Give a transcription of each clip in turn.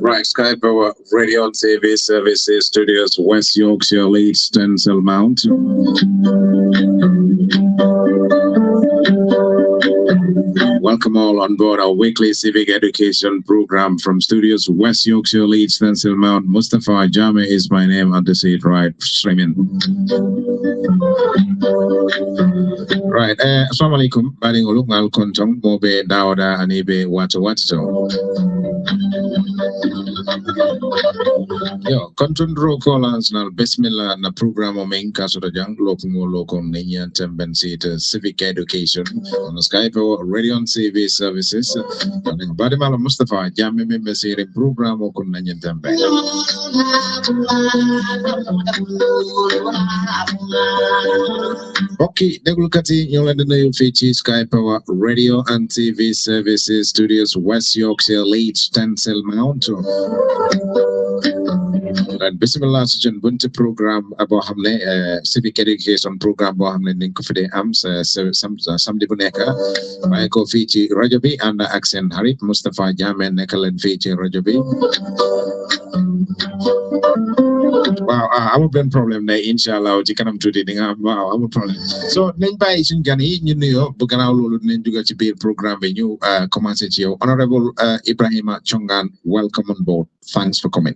Right, Skype our radio and TV services studios, West Yorkshire, Leeds, Stencil Mount. Welcome all on board our weekly civic education program from studios, West Yorkshire, Leeds, Stencil Mount. Mustafa Jame is my name at the seat, right? Streaming. Right, assalamu alaikum. Badi ngoluk ngal kontong mobe dawda anibe wato. Yo, content ro callers na bismillah na program o main kaso da jang lokum ninya temben sita civic education on Skype or radio and TV services. And badi mala Mustafa Jame member sire program o kun ninya temben. Okay, degul kati yung lenda na yung feature Skype our radio and TV services studios West Yorkshire, Leeds, Stencil Mount. And bismillah sujan bunte program abo hamne civic education program bo hamne ning ko fide am samedi bu nek may ko fi ci radio bi and accent Harip Mustafa Jammeh nekalen fi ci radio bi. Wow, amul ben problème ne inshallah ci kanam tuddi di nga waaw amul problème. So nañ bàyyi suñu gan yi ñu nuyo bu gannaaw loolu dinañ dugal ci biir programme bi ñu commencé ci yow. Honorable Ibrahima Chongan, welcome on board. Thanks for coming.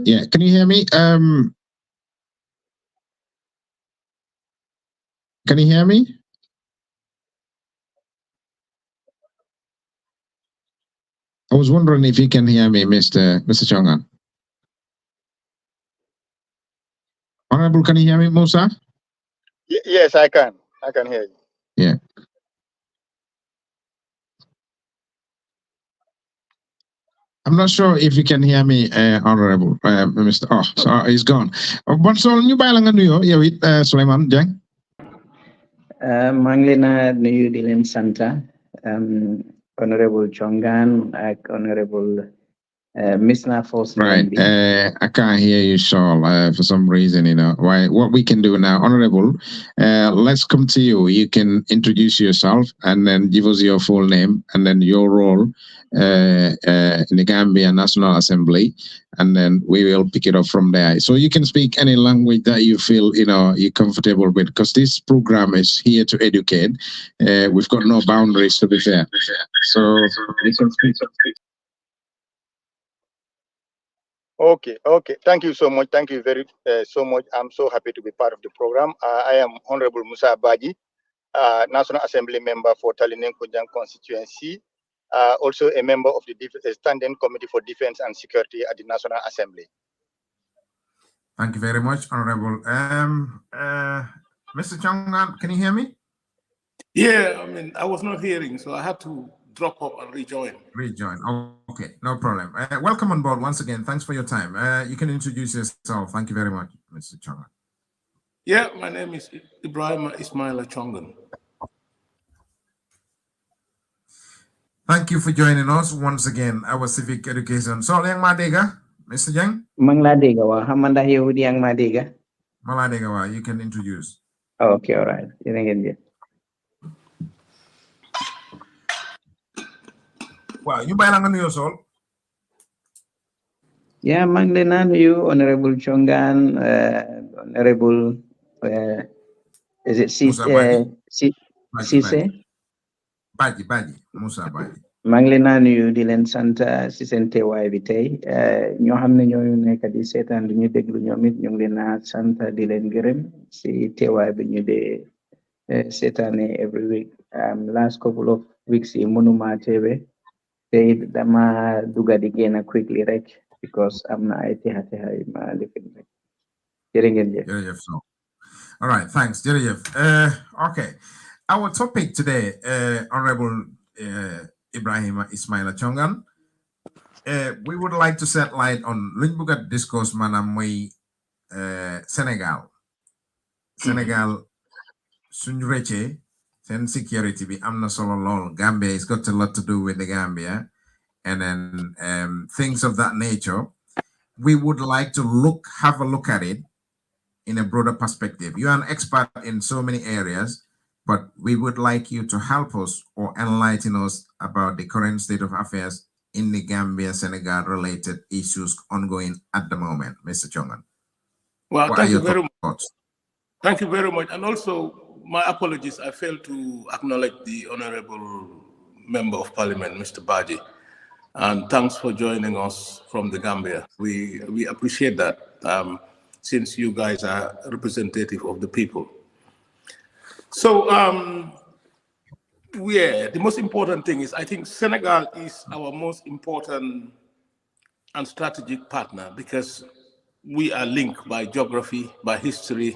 Yeah, can you hear me? Can you hear me? I was wondering if you can hear me, Mr. Chongan. Honorable, can you hear me, Musa? Yes, I can. I can hear you. Yeah. I'm not sure if you can hear me, Honorable Mr. Oh, so he's gone. Bonsoir, ñu bàyyi la nga nuyoo yow it Souleymane Dieng. maa ngi leen a nuyu di leen sant Honorable Chongan ak Honorable Mr. Force. Right. I can't hear you, Saul, for some reason, you know. Why? What we can do now, Honorable, let's come to you. You can introduce yourself and then give us your full name and then your role in the Gambia National Assembly, and then we will pick it up from there. So you can speak any language that you feel, you know, you're comfortable with, because this program is here to educate. We've got no boundaries, to be fair. So you can speak. Okay. Thank you so much. Thank you very so much. I'm so happy to be part of the program. I am Honorable Musa Baji, National Assembly member for Talinen Kujang constituency, also a member of the Standing Committee for Defense and Security at the National Assembly. Thank you very much, Honorable. Mr. Chongan, can you hear me? Yeah, I mean, I was not hearing, so I had to drop up and rejoin. Okay, no problem. Welcome on board once again. Thanks for your time. You can introduce yourself. Thank you very much, Mr. Chongan. Yeah, my name is Ibrahim Ismaila Chongan. Thank you for joining us once again, our civic education. So, yang Madega, Mr. Yang? Mangladega wa, hamanda Yehudi yang Madega. Maladega wa, you can introduce. Okay, all right. Wow, you buy lang ano Sol? Yeah, Manglenan, you, Honorable Chongan, Honorable, is it Musa Baji. Baji, Cisse? Baji, Musa Baji. maa ngi leen naa nuyu di leen sant si seen teewaay bi tey ñoo xam ne ñoo nekk di seetaan di ñu déglu ñoom it ñu ngi leen a sant di leen gërëm si teewaay bi ñu dee seetaane every week last couple of weeks yi mënuma teewe tey dama duga di génn quickly rek because am na ay texa yu ma lifin rek jërë ngeen jëf. Jerejef, so. All right, thanks, Jerejef. Okay, our topic today, Honorable Ibrahim Ismaila Chongan, we would like to set light on Linbugat discourse manamui Senegal. Senegal, Sunjureche, then security be amna solo lol. Gambia has got a lot to do with the Gambia, and then things of that nature. We would like to have a look at it in a broader perspective. You are an expert in so many areas, but we would like you to help us or enlighten us about the current state of affairs in the Gambia-Senegal related issues ongoing at the moment, Mr. Chongan. Well, What thank are you your very much. thoughts? Thank you very much. And also, my apologies, I failed to acknowledge the Honorable Member of Parliament, Mr. Baji. And thanks for joining us from the Gambia. We appreciate that, since you guys are representative of the people. So, yeah, the most important thing is I think Senegal is our most important and strategic partner because we are linked by geography, by history,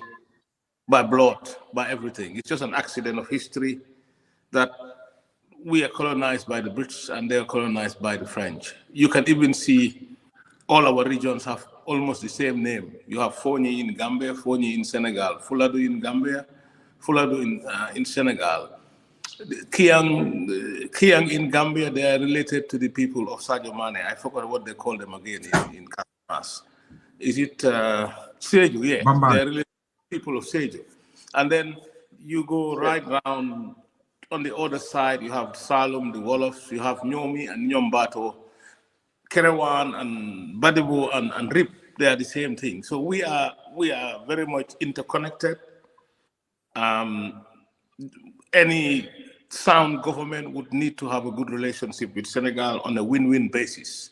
by blood, by everything. It's just an accident of history that we are colonized by the British and they are colonized by the French. You can even see all our regions have almost the same name. You have Foni in Gambia, Foni in Senegal, Fuladu in Gambia, Fuladu in Senegal. Kiang in Gambia, they are related to the people of Sadio Mane. I forgot what they call them again in Casamance. Is it Seju? Yeah, Bambang. they are related to the people of Seju. And then you go right round on the other side, you have Salum, the Wolofs, you have Nyomi and Nyombato, Kerewan and Badibu and Rip. They are the same thing. So we are very much interconnected. Any sound government would need to have a good relationship with Senegal on a win-win basis.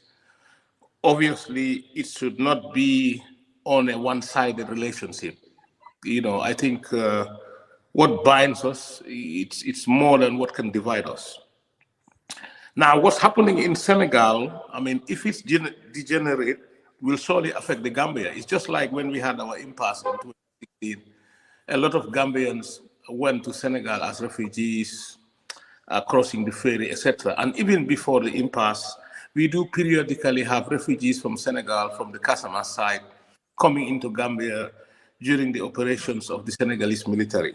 Obviously, it should not be on a one-sided relationship. You know, I think what binds us, it's more than what can divide us. Now, what's happening in Senegal, I mean, if it's degenerate, will surely affect the Gambia. It's just like when we had our impasse in 2016. A lot of Gambians went to Senegal as refugees, crossing the ferry, etc. And even before the impasse, we do periodically have refugees from Senegal, from the Casamance side, coming into Gambia during the operations of the Senegalese military.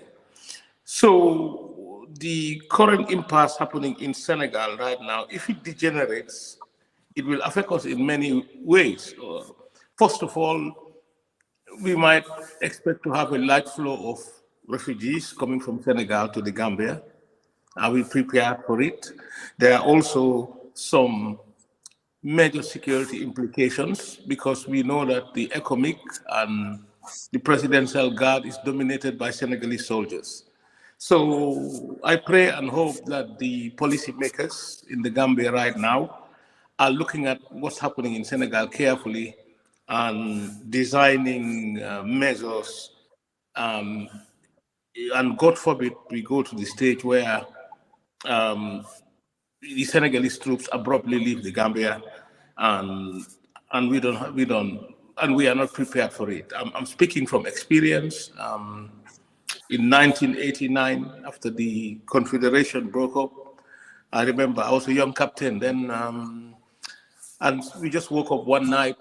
So the current impasse happening in Senegal right now, if it degenerates, it will affect us in many ways. First of all, we might expect to have a large flow of refugees coming from Senegal to the Gambia. Are we prepared for it? There are also some major security implications because we know that the ECOMIC and the presidential guard is dominated by Senegalese soldiers. So I pray and hope that the policymakers in the Gambia right now are looking at what's happening in Senegal carefully and designing measures. And God forbid we go to the stage where the Senegalese troops abruptly leave the Gambia, and we are not prepared for it. I'm speaking from experience. In 1989, after the Confederation broke up, I remember I was a young captain then, and we just woke up one night.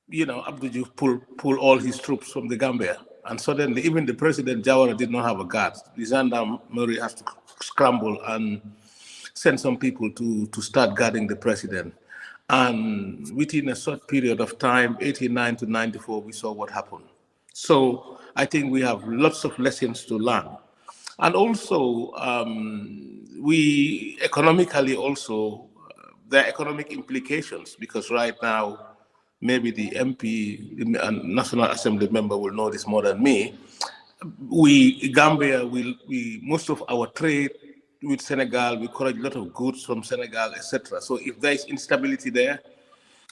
You know, Abdou Diouf pull all his troops from the Gambia, and suddenly even the president Jawara did not have a guard. The gendarmerie has to scramble and send some people to start guarding the president. And within a short period of time, 89 to 94, we saw what happened. So I think we have lots of lessons to learn. And also, we economically also, there are economic implications because right now, maybe the MP and National Assembly member will know this more than me. Gambia, most of our trade with Senegal, we collect a lot of goods from Senegal, etc. So if there is instability there,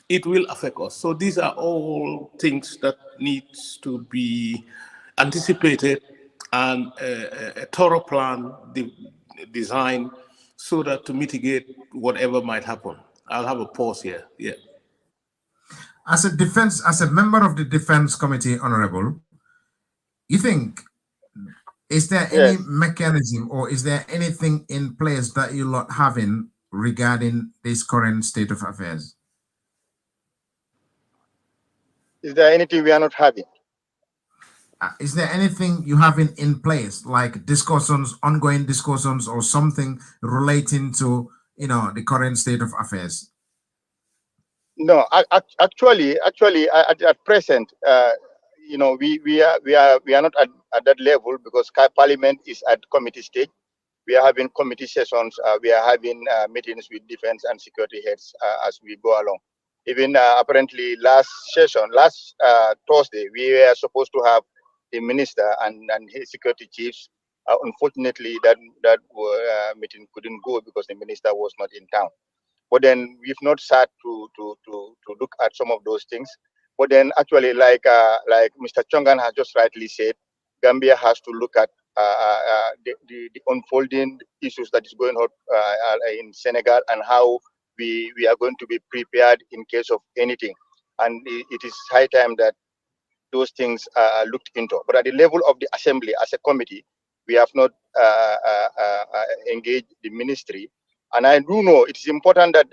it will affect us. So these are all things that needs to be anticipated and a thorough plan designed so that to mitigate whatever might happen. I'll have a pause here. Yeah. As a member of the Defense Committee, Honorable, you think, is there any mechanism or is there anything in place that you're not having regarding this current state of affairs? Is there anything we are not having? Is there anything you have in place, like discussions, ongoing discussions, or something relating to, the current state of affairs? No, actually, at present, we are not at that level because Parliament is at committee stage. We are having committee sessions. We are having meetings with defense and security heads as we go along. Even apparently last Thursday, we were supposed to have the minister and his security chiefs. Unfortunately, that meeting couldn't go because the minister was not in town. But then we've not sat to look at some of those things. But then actually, like Mr. Chongan has just rightly said, Gambia has to look at the unfolding issues that is going on in Senegal and how we are going to be prepared in case of anything. And it is high time that those things are looked into. But at the level of the assembly as a committee, we have not engaged the ministry. And I do know it is important that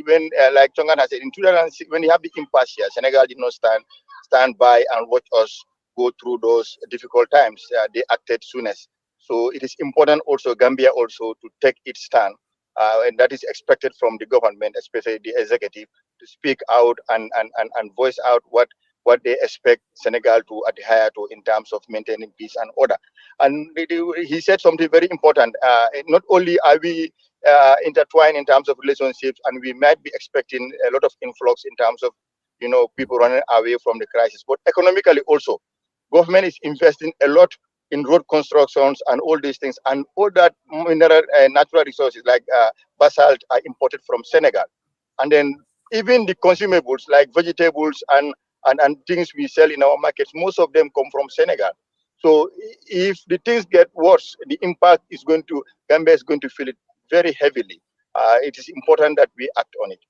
when, like Chongan has said, in 2006, when you have the impasse here, Senegal did not stand by and watch us go through those difficult times. They acted soonest. So it is important also, Gambia also, to take its stand. And that is expected from the government, especially the executive, to speak out and voice out what they expect Senegal to adhere to in terms of maintaining peace and order. And he said something very important. Not only are we intertwined in terms of relationships, and we might be expecting a lot of influx in terms of, people running away from the crisis, but economically also, government is investing a lot in road constructions and all these things, and all that mineral natural resources like basalt are imported from Senegal. And then even the consumables like vegetables and things we sell in our markets, most of them come from Senegal. So if the things get worse, the impact is Gambia is going to feel it very heavily. It is important that we act on it.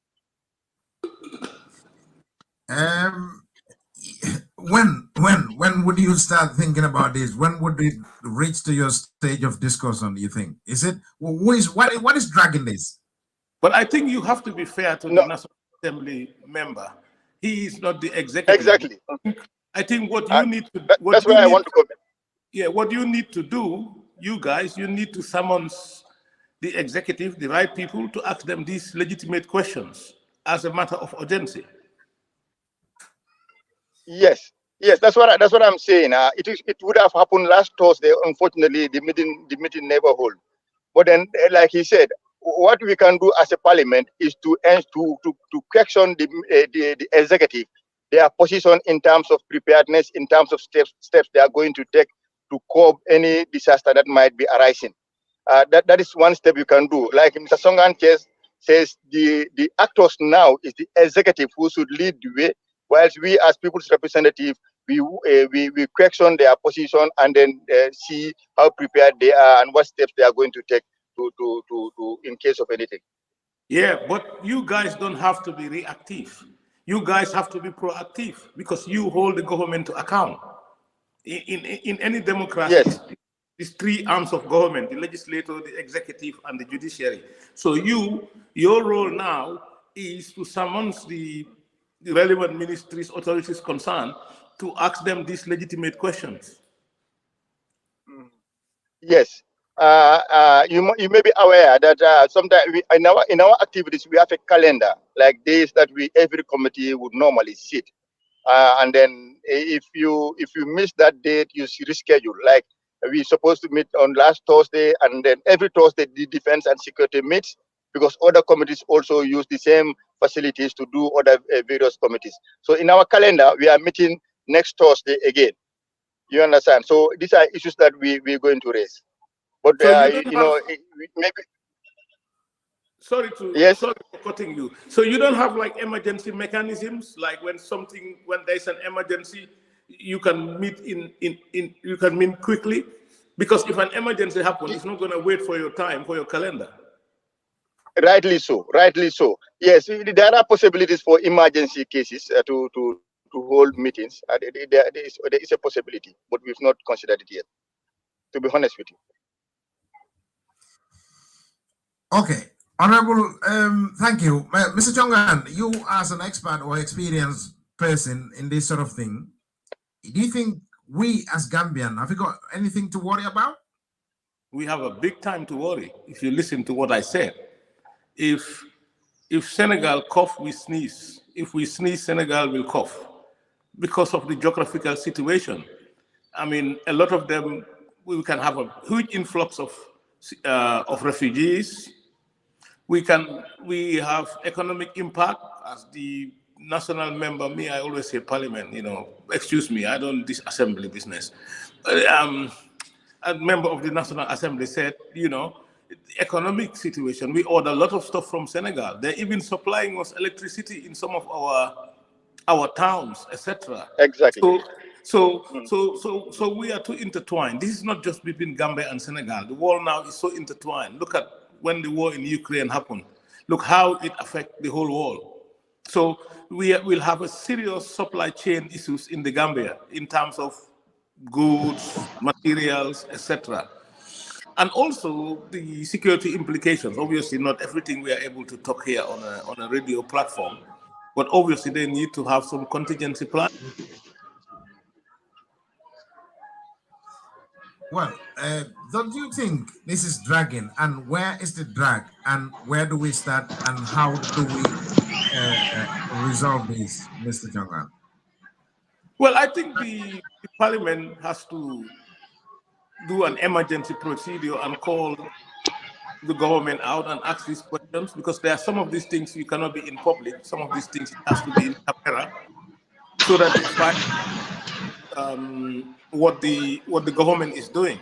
When would you start thinking about this? When would it reach to your stage of discussion, do you think? Is it, what is dragging this? But I think you have to be fair to the National Assembly member. He is not the executive. Exactly. I think what you need to... That's where I want to comment. Yeah, what you need to do, you guys, you need to summon the executive, the right people, to ask them these legitimate questions as a matter of urgency. Yes, that's what I'm saying. It would have happened last Thursday. Unfortunately, the meeting never hold. But then, like he said, what we can do as a parliament is to question the executive, their position in terms of preparedness, in terms of steps they are going to take to curb any disaster that might be arising. That is one step you can do. Like Mr. Songan says, the actors now is the executive who should lead the way, whilst we as people's representative, we question their position and then see how prepared they are and what steps they are going to take to in case of anything. Yeah, but you guys don't have to be reactive. You guys have to be proactive because you hold the government to account. In any democracy, yes, these three arms of government, the legislature, the executive, and the judiciary. So your role now is to summon the relevant ministries, authorities concerned, to ask them these legitimate questions. Yes. You may be aware that sometimes in our activities we have a calendar, like days that every committee would normally sit, and then if you miss that date, you reschedule. Like we're supposed to meet on last Thursday, and then every Thursday the defense and security meets because other committees also use the same facilities to do other various committees. So in our calendar, we are meeting next Thursday again. You understand? So these are issues that we're going to raise. But So you don't have, maybe sorry for cutting you. So you don't have like emergency mechanisms, like when there's an emergency, you can meet you can meet quickly, because if an emergency happens, it's not going to wait for your time, for your calendar. Rightly so. Rightly so. Yes, there are possibilities for emergency cases to hold meetings. There is a possibility, but we've not considered it yet, to be honest with you. Okay, Honorable, thank you. Mr. Chongan, you as an expert or experienced person in this sort of thing, do you think we as Gambian, have you got anything to worry about? We have a big time to worry, if you listen to what I said. If Senegal cough, we sneeze. If we sneeze, Senegal will cough, because of the geographical situation. I mean, a lot of them, we can have a huge influx of refugees. We have economic impact. As the national member, I always say parliament, excuse me, I don't this assembly business. A member of the National Assembly said, the economic situation, we order a lot of stuff from Senegal. They're even supplying us electricity in some of our towns, etc. Exactly. So we are too intertwined. This is not just between Gambia and Senegal. The world now is so intertwined. Look at when the war in Ukraine happened. Look how it affects the whole world. So we'll have a serious supply chain issues in the Gambia in terms of goods, materials, etc. And also the security implications. Obviously, not everything we are able to talk here on a radio platform, but obviously they need to have some contingency plan. Well, don't you think this is dragging? And where is the drag? And where do we start? And how do we resolve this, Mr. Jongan? Well, I think the Parliament has to do an emergency procedure and call the government out and ask these questions, because there are some of these things you cannot be in public. Some of these things has to be in camera, so that they find what the government is doing,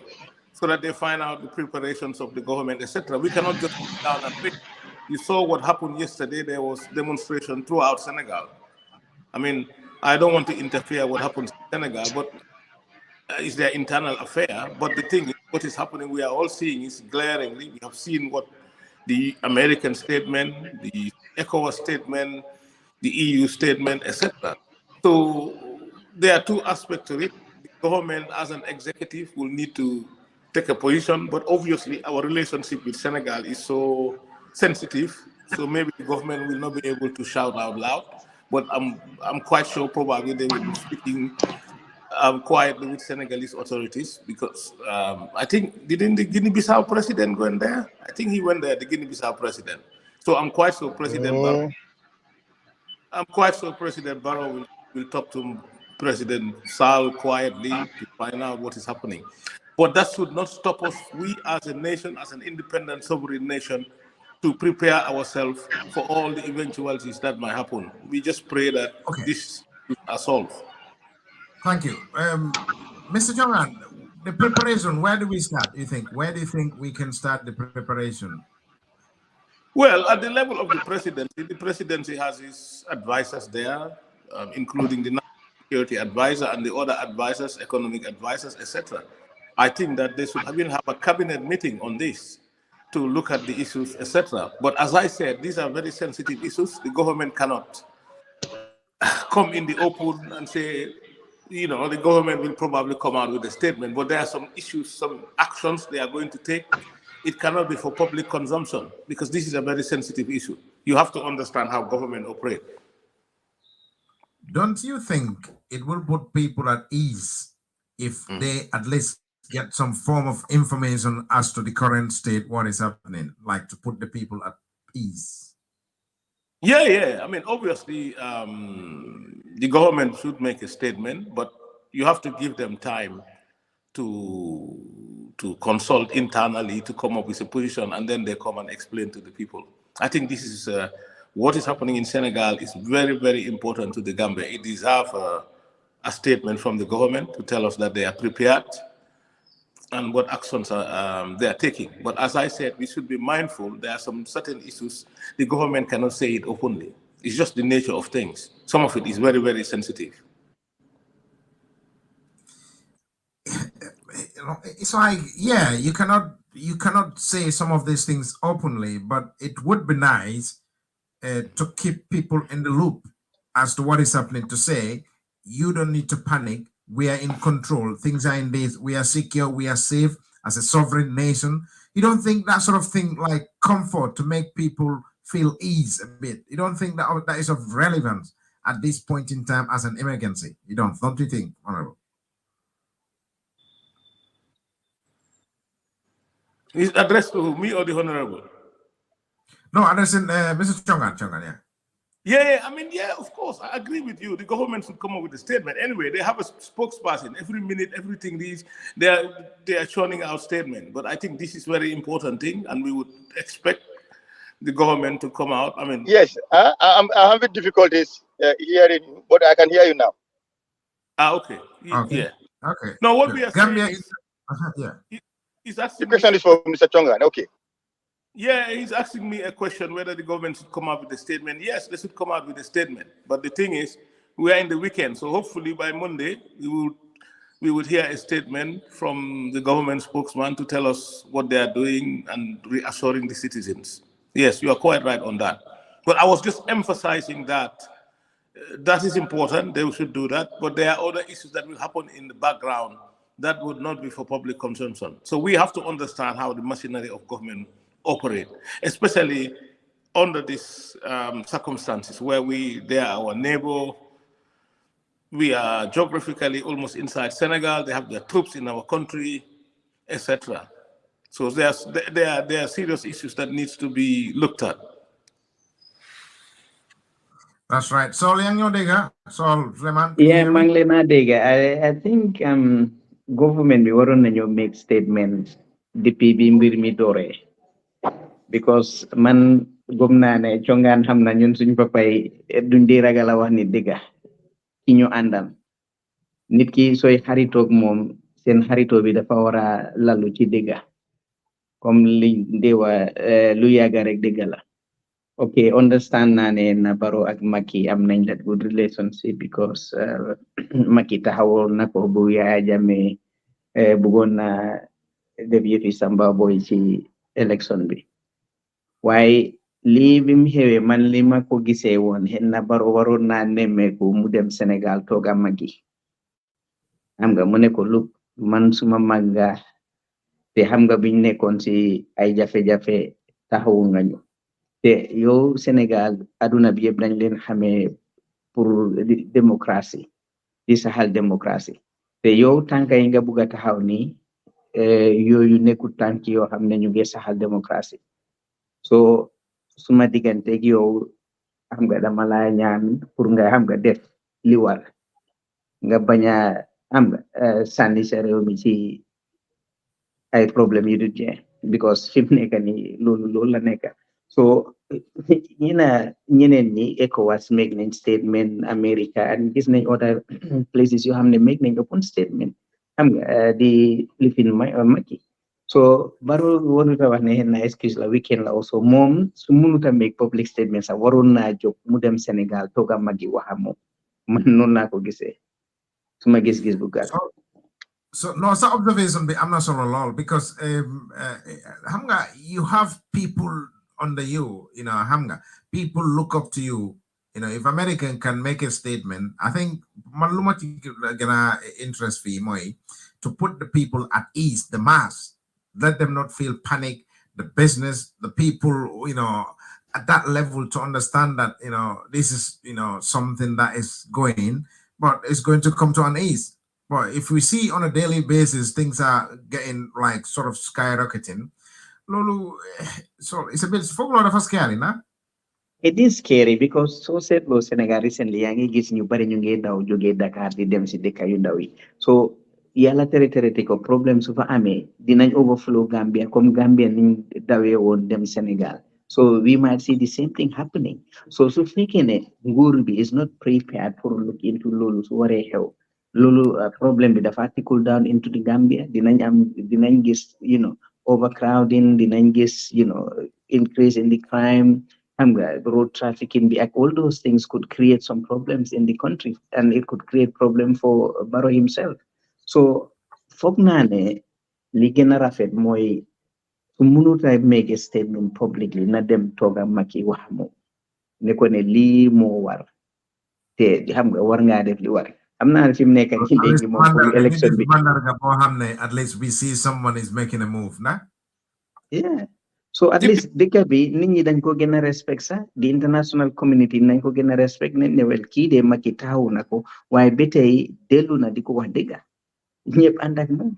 so that they find out the preparations of the government, etc. We cannot just sit down and wait. You saw what happened yesterday. There was demonstration throughout Senegal. I mean, I don't want to interfere what happens in Senegal, but it's their internal affair. But the thing is, what is happening, we are all seeing is glaringly. We have seen what the American statement, the ECOWAS statement, the EU statement, etc. So there are two aspects to it. The government as an executive will need to take a position, but obviously our relationship with Senegal is so sensitive, so maybe the government will not be able to shout out loud, but I'm quite sure probably they will be speaking quietly with Senegalese authorities, because I think, didn't the Guinea-Bissau president go in there? I think he went there, the Guinea-Bissau president. So I'm quite sure President Barrow will talk to President Sall quietly to find out what is happening. But that should not stop us, we as a nation, as an independent sovereign nation, to prepare ourselves for all the eventualities that might happen. We just pray that this is solved. Thank you. Mr. Joran, the preparation, where do we start, you think? Where do you think we can start the preparation? Well, at the level of the presidency has its advisors there, including the National Security Advisor and the other advisors, economic advisors, etc. I think that they should have a cabinet meeting on this to look at the issues, etc. But as I said, these are very sensitive issues. The government cannot come in the open and say, the government will probably come out with a statement, but there are some issues, some actions they are going to take. It cannot be for public consumption, because this is a very sensitive issue. You have to understand how government operate. Don't you think it will put people at ease if they at least get some form of information as to the current state, what is happening, like to put the people at ease? Yeah. I mean, obviously, the government should make a statement, but you have to give them time to consult internally, to come up with a position, and then they come and explain to the people. I think this is what is happening in Senegal is very, very important to the Gambia. It deserves a statement from the government to tell us that they are prepared and what actions they are taking. But as I said, we should be mindful. There are some certain issues the government cannot say it openly. It's just the nature of things. Some of it is very, very sensitive. It's like, yeah, you cannot say some of these things openly, but it would be nice to keep people in the loop as to what is happening, to say you don't need to panic, we are in control, things are in this, we are secure, we are safe as a sovereign nation. You don't think that sort of thing, like comfort, to make people feel ease a bit, you don't think that that is of relevance at this point in time as an emergency? You don't you think, Honorable? Is it addressed to me or the Honorable? No, addressing Mr. Chongan, yeah. Yeah, I mean, yeah, of course, I agree with you. The government should come up with a statement. Anyway, they have a spokesperson. Every minute, everything they are churning out statement. But I think this is very important thing, and we would expect the government to come out. I mean, yes, I'm having difficulties hearing you, but I can hear you now. Okay. Okay. Yeah. Okay. Now, what we are Gambia saying is, yeah. He's The asking question me, is for Mr. Chongan. Okay. yeah, he's asking me a question whether the government should come out with a statement. Yes, they should come out with a statement. But the thing is, we are in the weekend, so hopefully by Monday we would hear a statement from the government spokesman to tell us what they are doing and reassuring the citizens. Yes, you are quite right on that. But I was just emphasizing that that is important. They should do that. But there are other issues that will happen in the background that would not be for public consumption. So we have to understand how the machinery of government operate, especially under these circumstances where they are our neighbor. We are geographically almost inside Senegal. They have their troops in our country, etc. So there are serious issues that needs to be looked at. That's right. Sol yang ñoo dégg. Sol Suleiman. Yeah, Manglena Dega. I think government we waroon nañoo make statement depuis bi mbir mi dooree, because man gëm naa ne congaan xam na ñun suñ papay duñ di ragal a wax ni dëgga ki ñu àndal. Nit ki sooy xaritoog moom seen xaritoo bi dafa war a lalu ci dëgga, comme li ndewa lu yàgga rek dëgga la. Okay, understand naa ne na Barrow ak Macky am nañ that good relationship, because Macky taxawoon na ko bu Yaya Jammeh bëggoon na def yëfi Samba Boy ci élection bi. Waaye lii bi mu xewee man li ma ko gisee woon xëy na Barrow waroon naa nemmeeku mu dem Sénégal toog a Macky. Xam nga mu ne ko lu man suma mag nga te xam nga biñ nekkoon ci ay jafe-jafe taxawu nga ñu. te yow Sénégal aduna bi yëpp dañ leen xamee pour démocratie, di saxal démocratie, te yow tànka yi nga bugg a taxaw nii yooyu nekkul tànk yoo xam ne ñu ngi saxal démocratie. So suma digganteeg yow xam nga dama la ñaan pour nga xam nga def li war, nga bañ a xam nga sànni sa réew mi ci ay problème yu du jeex, because fi mu nekk nii loolu la nekk. So ñeneen ñi ECOWAS make nañ statement, America and gis nañ other places yoo xam ne make nañ open statement xam nga di lifin Macky. So Barrow warut a wax ne xëy na excuse la weekend la also moom su mënut a make public statement sax waroon naa jóg mu dem Sénégal toog a Macky wax ak moom, man noonu naa ko gisee suma gis-gis bu gàtt. So no, sa observation be I'm not sure lol, because hamga you have people under you, hamga people look up to you. If American can make a statement, I think maluma gonna interest fee moy to put the people at ease, the mass, let them not feel panic, the business, the people, at that level, to understand that this is something that is going, but it's going to come to an ease. But if we see on a daily basis things are getting like sort of skyrocketing, Lulu, so it's a bit folklore of scary, nah? It is scary because so said lo Senegal recently yaa ngi gis ñu bari ñu ngi daw jógee Dakar di dem si dëkk yu ndaw yi. So yàlla tere ko problème su fa amee dinañ overflow Gambia comme Gambia niñ dawee woon dem Sénégal. So we might see the same thing happening. So thinking Ngurbi is not prepared for look into Lulu's worry hell. Lulu problem with the article down into the Gambia, the Nanjis, overcrowding, the Nanjis, increase in the crime, road trafficking, all those things could create some problems in the country, and it could create problem for Barrow himself. So Fognane, Ligena Rafet Moy, to make a statement publicly, na dem toga maki wax mo ne ko ne lii moo war te xam nga war ngaa def li war am naa fi mu nekk ni léegi moom pour election bi at least we see someone is making a move na yeah so at least dëkk bi nit ñi dañ ko gën a respect sax the international community nañ ko gën a respect ne wel kii de Macky taxaw na ko waaye ba tey dellu na di ko wax dëgga ñëpp ànd ak moom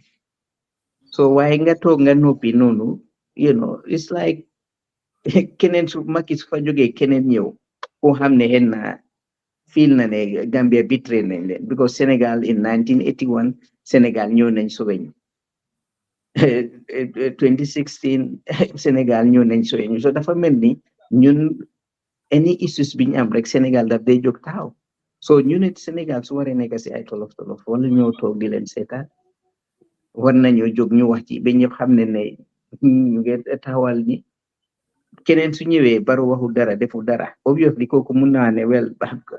so waaye nga toog nga noppi noonu it's like keneen su Macky su fa jógee keneen ñëw koo xam ne xen na feel na ne Gambia betray nañ leen because Sénégal in 1981 Sénégal ñëw nañ soweñu 2016 Sénégal ñëw nañ soweñu so dafa mel ni ñun any issues bi ñu am rek Sénégal daf day jóg taxaw so ñu ne Sénégal su waree nekk si ay tolof wala ñoo toog di leen seetaan war nañoo jóg ñu wax ci ba ñëpp xam ne ne ñu ngi taxawal ñi keneen su ñëwee Barrow waxu dara defu dara obviously kooku mun naa ne well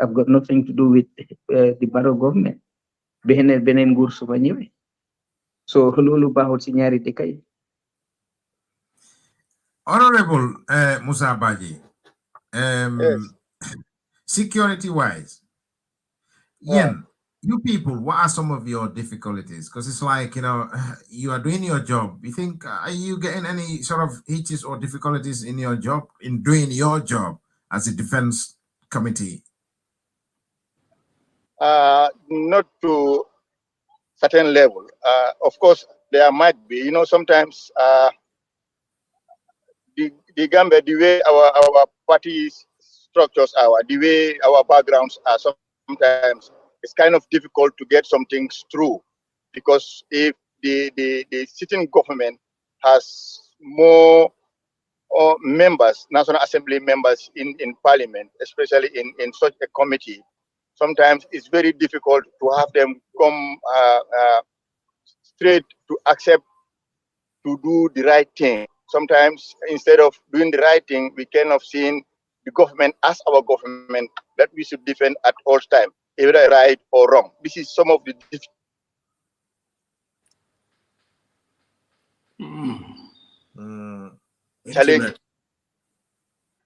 I've got nothing to do with the Barrow government beneen nguur su ma ñëwee so loolu baaxul si ñaari dëkk yi. Honorable Musa Badji, Yes. security wise, you people, what are some of your difficulties? Because it's like, you are doing your job. You think, are you getting any sort of hitches or difficulties in your job, in doing your job as a defense committee? Not to certain level. Of course, there might be. Sometimes the Gambia, the way our party structures are, the way our backgrounds are, sometimes it's kind of difficult to get some things through, because if the sitting government has more members, National Assembly members in Parliament, especially in such a committee, sometimes it's very difficult to have them come straight to accept to do the right thing. Sometimes instead of doing the right thing, we kind of seen the government as our government that we should defend at all times, either right or wrong. This is some of the challenges.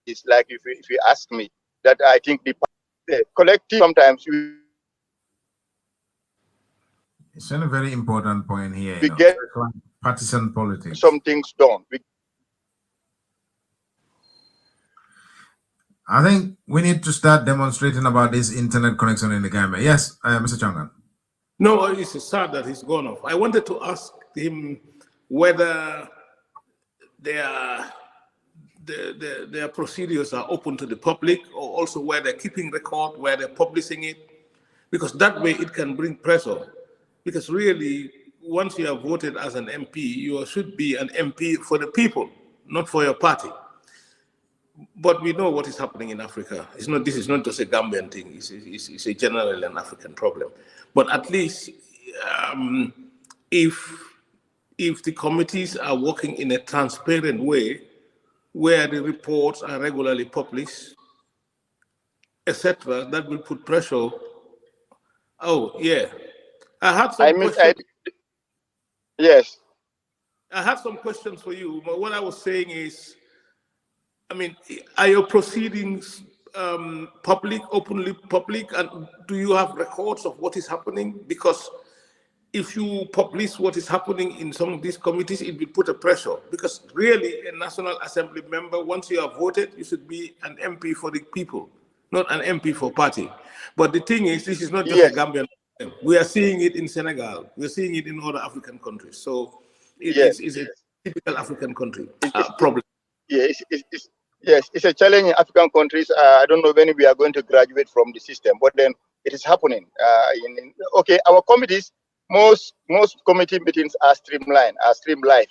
It's like if you ask me, that I think the collective sometimes It's a very important point here. We get partisan politics. Some things done. I think we need to start demonstrating about this internet connection in the Gambia. Yes, Mr. Chongan. No, it's sad that he's gone off. I wanted to ask him whether their procedures are open to the public, or also where they're keeping record, where they're publishing it, because that way it can bring pressure. Because really, once you are voted as an MP, you should be an MP for the people, not for your party. But we know what is happening in Africa. This is not just a Gambian thing. It's a general and African problem. But at least if the committees are working in a transparent way, where the reports are regularly published, etc., that will put pressure. Oh yeah, I had some questions. Yes. I had some questions for you. But what I was saying is, are your proceedings openly public, and do you have records of what is happening? Because if you publish what is happening in some of these committees, it will put a pressure. Because really, a National Assembly member, once you are voted, you should be an MP for the people, not an MP for party. But the thing is, this is not just a Gambian problem. We are seeing it in Senegal. We're seeing it in other African countries. So it's a typical African country problem. Yes, it's a challenge in African countries. I don't know when we are going to graduate from the system, but then it is happening. Okay, our committees, most committee meetings are streamlined, are streamlined.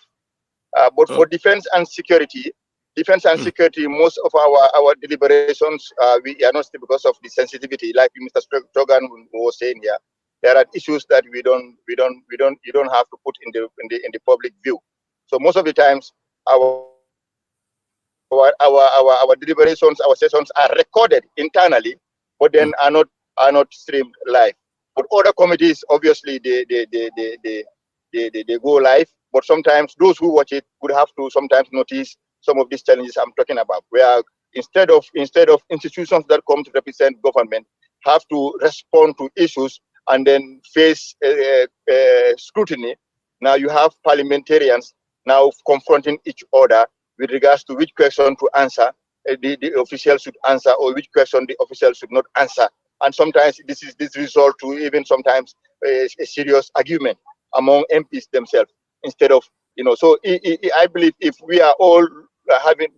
But for defense and security, defense and security, most of our deliberations, we are not still because of the sensitivity, like Mr. Stogan was saying here. There are issues that you don't have to put in the public view. So most of the times, our deliberations, our sessions are recorded internally, but then are not streamed live. But other committees, obviously, they go live. But sometimes those who watch it would have to sometimes notice some of these challenges I'm talking about, where instead of institutions that come to represent government have to respond to issues and then face scrutiny, now you have parliamentarians now confronting each other with regards to which question to answer, the official should answer, or which question the official should not answer. And sometimes this result to even sometimes a serious argument among MPs themselves, instead of, so I believe if we are all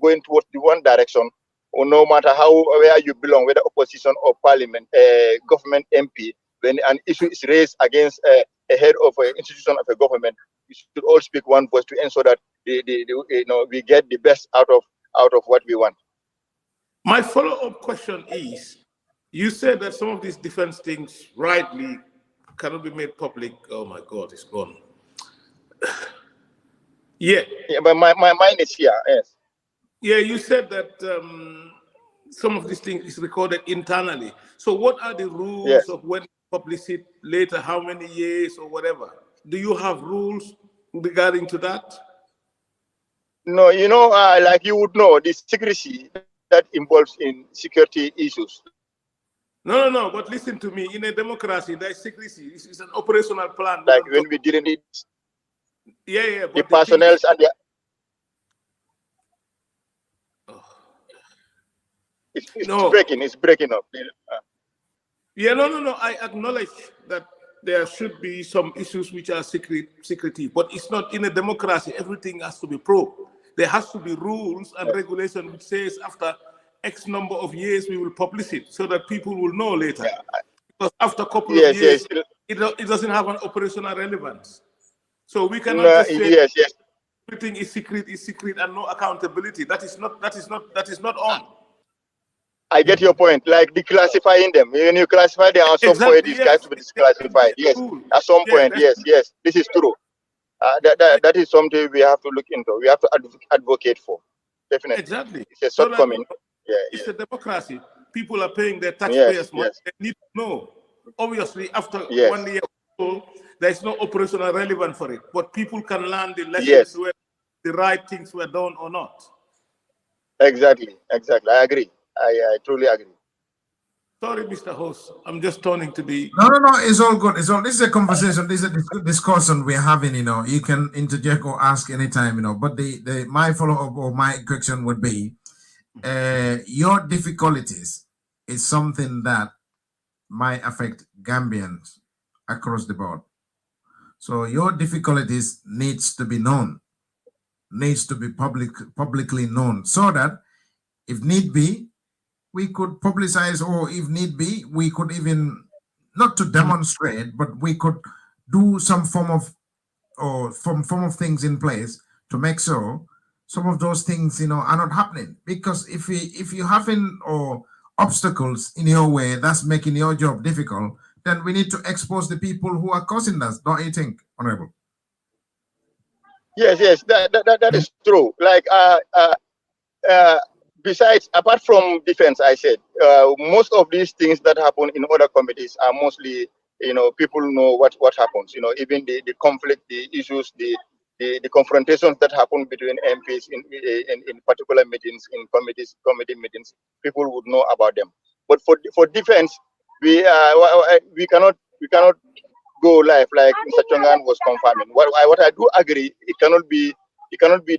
going towards the one direction, or no matter where you belong, whether opposition or parliament, government MP, when an issue is raised against a head of an institution of a government, we should all speak one voice to ensure that we get the best out of what we want. My follow-up question is, you said that some of these defense things rightly cannot be made public. Oh my God, it's gone. Yeah, but my mind is here. Yes. Yeah, you said that some of these things is recorded internally. So what are the rules of when you publish it later, how many years or whatever? Do you have rules regarding to that? No, like you would know, the secrecy that involves in security issues. No, but listen to me. In a democracy, there is secrecy. It's an operational plan. Like when we didn't need but the personnel and the... It's breaking up. No. I acknowledge that there should be some issues which are secretive, but it's not in a democracy. Everything has to be probed. There has to be rules and regulation which says after X number of years we will publish it so that people will know later. Because after a couple of years, it doesn't have an operational relevance. So we cannot just say everything is secret and no accountability. That is not on. I get your point. Like declassifying them. When you classify them, at some point it's got to be disclassified. Yes. At some point, yes. This is true. That is something we have to look into. We have to advocate for. Definitely. Exactly. It's a shortcoming. It's a democracy. People are paying their taxpayers money. They need to know. Obviously, after 1 year or so, there is no operational relevance for it. But people can learn the lessons where the right things were done or not. Exactly. I agree. I truly agree. Sorry, Mr. Host. I'm just turning to the... No. It's all good. This is a conversation. This is a discussion we're having. You can interject or ask anytime. But my follow-up or my question would be, your difficulties is something that might affect Gambians across the board. So your difficulties needs to be known, needs to be publicly known, so that if need be, we could publicize, or if need be, we could even, not to demonstrate, but we could do some form of things in place to make sure some of those things, are not happening. Because if you having obstacles in your way that's making your job difficult, then we need to expose the people who are causing us. Don't you think, Honorable? Yes, that is true. Like besides, apart from defense, I said most of these things that happen in other committees are mostly, people know what happens. Even the conflict, the issues, the confrontations that happen between MPs in particular meetings, in committee meetings, people would know about them. But for defense, we cannot go live like Mr. Chongan was confirming. What I do agree, it cannot be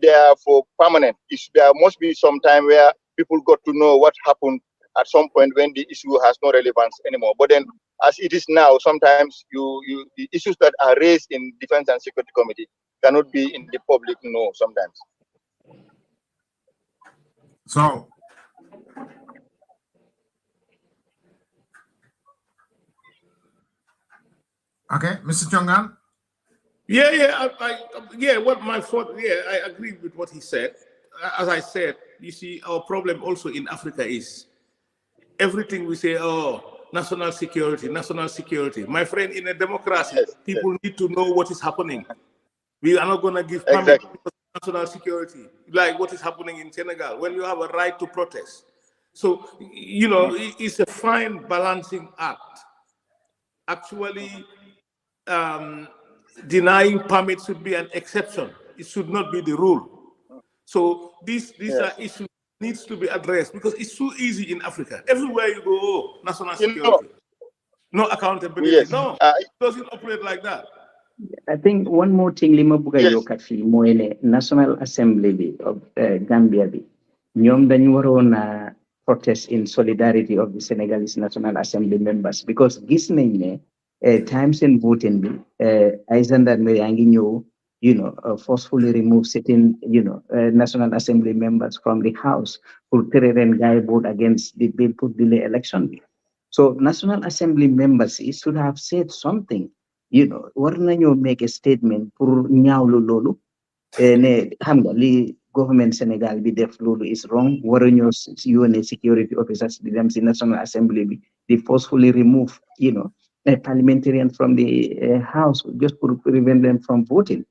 there for permanent. There must be some time where people got to know what happened at some point when the issue has no relevance anymore. But then, as it is now, sometimes the issues that are raised in Defense and Security Committee cannot be in the public know sometimes. So, okay, Mr. Chongan. What my thought? I agree with what he said. as I said, you see, our problem also in Africa is everything we say, oh, national security, national security. My friend, in a democracy, people need to know what is happening. We are not going to give permit to national security, like what is happening in Senegal, when you have a right to protest. So, you know, it's a fine balancing act. Actually, denying permits should be an exception. It should not be the rule. So these are issues needs to be addressed, because it's too easy in Africa. Everywhere you go, oh, national security, no accountability. No, it doesn't operate like that. I think one more thing lima buga yokat fi moy ne National Assembly of Gambia bi ñom dañu warona protest in solidarity of the Senegalese National Assembly members, because gis nañ ne times in voting bi ay gendarmerie yangi ñew, you know, forcefully remove certain, you know, National Assembly members from the house for ren guy vote against the bill put delay election bi. So National Assembly members should have said something. You know, war nañoo make a statement pour ñaawlu loolu ne xam nga li government Sénégal bi def loolu is wrong, waruñoo yónnee security officers di dem si National Assembly bi di forcefully remove, you know, a parliamentarian from the house just to prevent them from voting.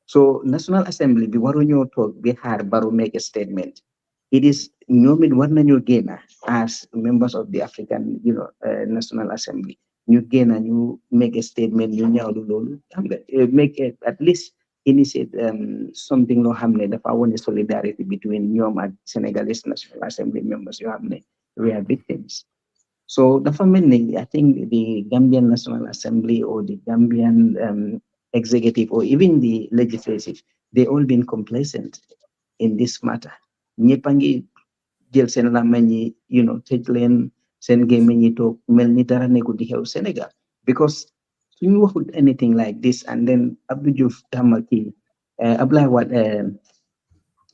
So National Assembly bi waruñoo toog bi xaar Barrow make a statement. It is ñoom it war nañoo génn as members of the African, you know, National Assembly. You gain and you make a statement, you make it at least initiate something no hamne the power solidarity between you and Senegalese National Assembly members. You have we are victims. So the family, I think the Gambian National Assembly or the Gambian executive or even the legislative, they all been complacent in this matter. Nyepangi jël sen lamagne, you know, tej len sen gémmiñ tok melni dara nekkul di xew Senegal, because suñu waxul anything like this and then Abdou Diouf Tamaki Abdoulaye Wade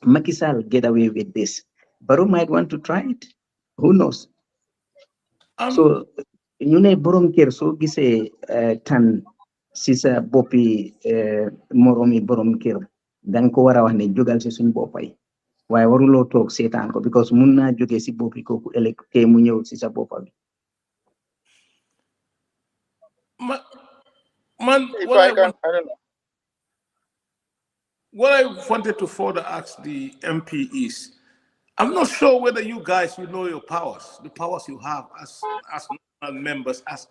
Macky Sall get away with this, Barrow might want to try it, who knows. So ñu ne borom kër soo gisee tan si sa boppi moromi borom kër danga ko war a wax ne jógal si suñ boppay, waaye waruloo toog seetaan ko, because mun naa jógee si boppi kooku ëllëg kee mu ñëw si sa boppa bi. What I wanted to further ask the MP is, I'm not sure whether you guys, you know your powers, the powers you have as national members, as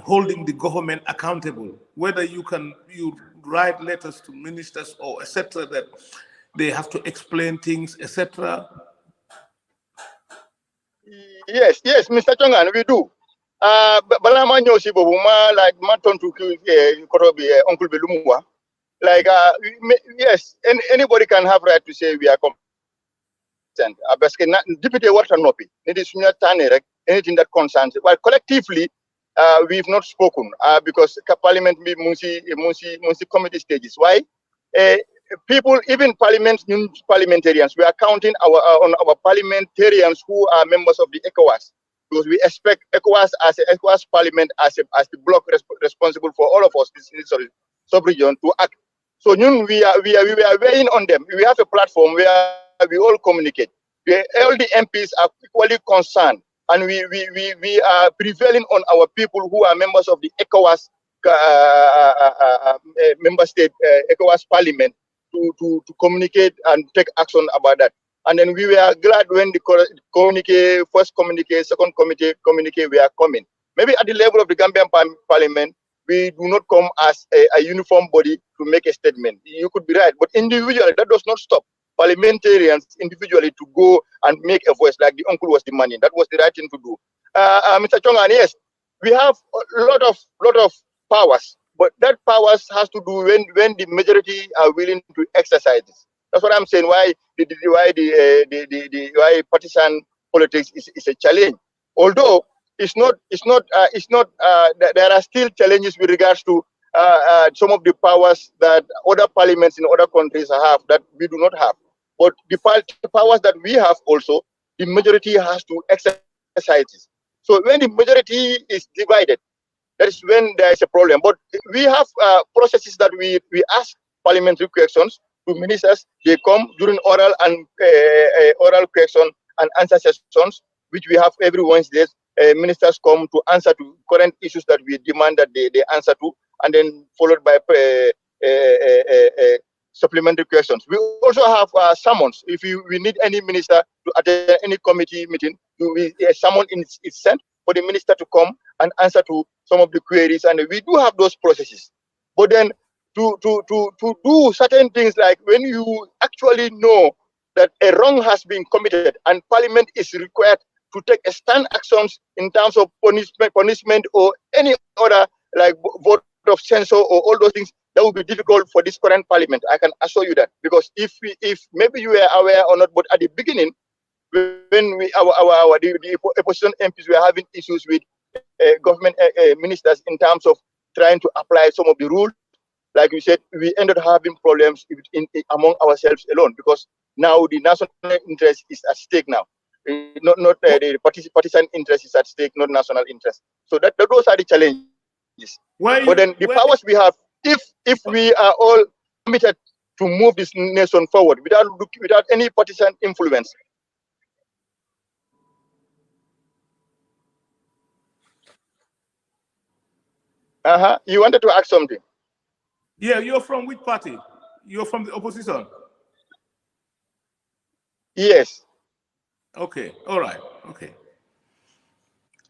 holding the government accountable, whether you write letters to ministers or etc. that they have to explain things, etc. Yes, Mr. Chongan, we do. Balama nyosi bobu ma like ma tontu korobi Uncle Belumwa. Like yes, anybody can have right to say we are competent. Parce que deputy warta nopi. Nidi sunya tane rek anything that concerns. But collectively, we've not spoken because Parliament munsi committee stages. Why? People, even parliamentarians, we are counting on our parliamentarians who are members of the ECOWAS, because we expect ECOWAS as ECOWAS Parliament as the bloc responsible for all of us in this sub-region to act. So we are weighing on them. We have a platform where we all communicate. All the MPs are equally concerned, and we are prevailing on our people who are members of the ECOWAS member state ECOWAS Parliament to communicate and take action about that. And then we were glad when the first communique, second communique were coming. Maybe at the level of the Gambian Parliament, we do not come as a uniform body to make a statement. You could be right, but individually, that does not stop parliamentarians individually to go and make a voice like the uncle was demanding. That was the right thing to do. Mr. Chongan, yes, we have a lot of powers, but that powers has to do when the majority are willing to exercise this. That's what I'm saying. Why partisan politics is a challenge. Although it's not. There are still challenges with regards to some of the powers that other parliaments in other countries have that we do not have. But the powers that we have also, the majority has to exercise it. So when the majority is divided, that is when there is a problem. But we have processes that we ask parliamentary questions. ministers. They come during oral and oral question and answer sessions, which we have every Wednesday. Ministers come to answer to current issues that we demand that they answer to, and then followed by supplementary questions. We also have summons. If we need any minister to attend any committee meeting, a summon is sent for the minister to come and answer to some of the queries, and we do have those processes. But then to do certain things, like when you actually know that a wrong has been committed and Parliament is required to take a stand actions in terms of punishment or any other, like vote of censure or all those things, that would be difficult for this current Parliament. I can assure you that, because if maybe you were aware or not, but at the beginning, when the opposition MPs were having issues with government ministers in terms of trying to apply some of the rules, like we said, we ended up having problems among ourselves alone, because now the national interest is at stake now. Not the partisan interest is at stake, not national interest. So those are the challenges. But then the powers we have, if we are all committed to move this nation forward without any partisan influence. You wanted to ask something? Yeah, you're from which party? You're from the opposition? Yes. Okay, all right, okay.